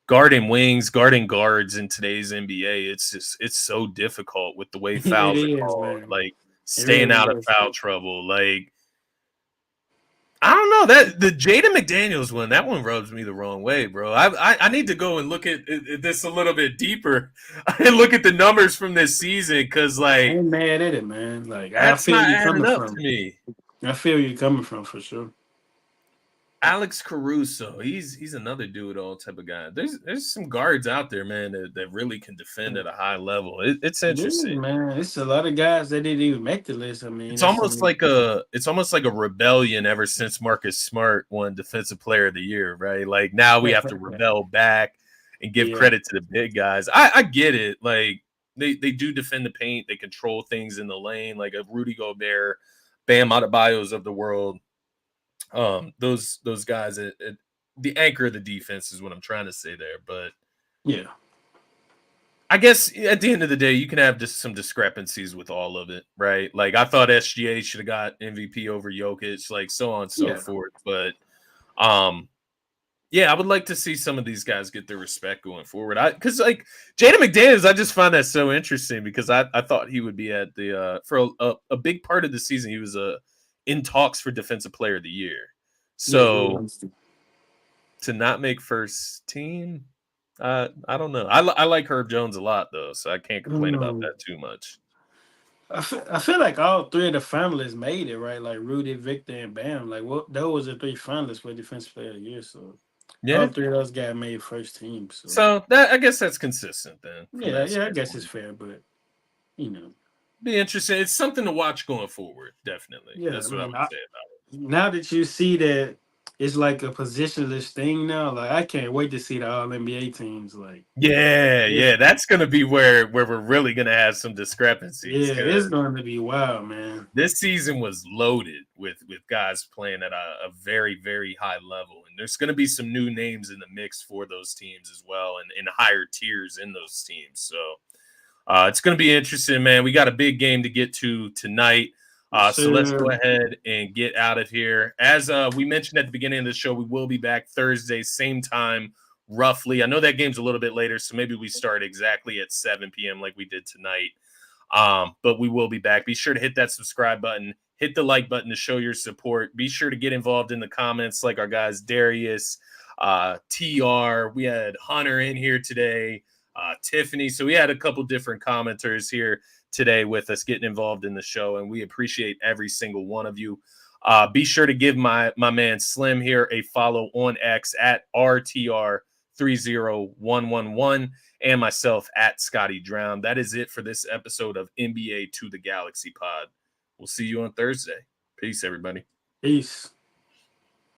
guarding wings, guarding guards in today's NBA, it's so difficult with the way It fouls are is, called, man. like It staying really out of is. foul trouble, like. I don't know that the Jaden McDaniels one. That one rubs me the wrong way, bro. I need to go and look at this a little bit deeper and look at the numbers from this season because I like ain't mad at it, man. Like I that's feel not you adding coming up to from. me. I feel you coming from for sure. Alex Caruso, he's another do it all type of guy. There's some guards out there, man, that really can defend at a high level. It's It is, interesting. man. It's a lot of guys that didn't even make the list. I mean, it's It's almost like a rebellion ever since Marcus Smart won Defensive Player of the Year, right? Like now we have to rebel back and give yeah, credit to the big guys. I get it. Like they do defend the paint, they control things in the lane, like a Rudy Gobert, Bam Adebayo's of the world. Those guys the anchor of the defense is what I'm trying to say there. But yeah, I guess at the end of the day, you can have just some discrepancies with all of it, right? Like I thought SGA should have got MVP over Jokic, like so on and so yeah. forth. But um, yeah, I would like to see some of these guys get their respect going forward. Because like Jaden McDaniels, I just find that so interesting because I thought he would be at the for a big part of the season. He was in talks for Defensive Player of the Year. Yeah, he So wants to. to not make first team, I don't know. I like Herb Jones a lot though, so I can't complain about Mm. that too much. I feel like all three of the finalists made it, right? Like Rudy, Victor, and Bam. Like what those are three finalists for Defensive Player of the Year. So all Yeah. three of those guys made first team. So So that I guess that's consistent then from yeah, that yeah, I guess it's standpoint. fair, but you know, Be interesting. It's something to watch going forward. Definitely, yeah. I that's what I mean, would say about it. now that you see that it's like a positionless thing now, like I can't wait to see the All NBA teams. Like, Yeah, it's, yeah, that's gonna be where we're really gonna have some discrepancies yeah, because it's going to be wild, man. this season was loaded with guys playing at a very very high level, and there's gonna be some new names in the mix for those teams as well, and in higher tiers in those teams. So it's going to be interesting, man. We got a big game to get to tonight. So let's go Sure. ahead and get out of here. As we mentioned at the beginning of the show, we will be back Thursday, same time, roughly. I know that game's a little bit later, so maybe we start exactly at 7 p.m. like we did tonight. But we will be back. Be sure to hit that subscribe button, hit the like button to show your support. Be sure to get involved in the comments like our guys Darius, TR. We had Hunter in here today. Tiffany. So we had a couple different commenters here today with us getting involved in the show, and we appreciate every single one of you. Be sure to give my man Slim here a follow on X at RTR30111 and myself at Scotty Drown. That is it for this episode of NBA to the Galaxy Pod. We'll see you on Thursday. Peace, everybody. Peace.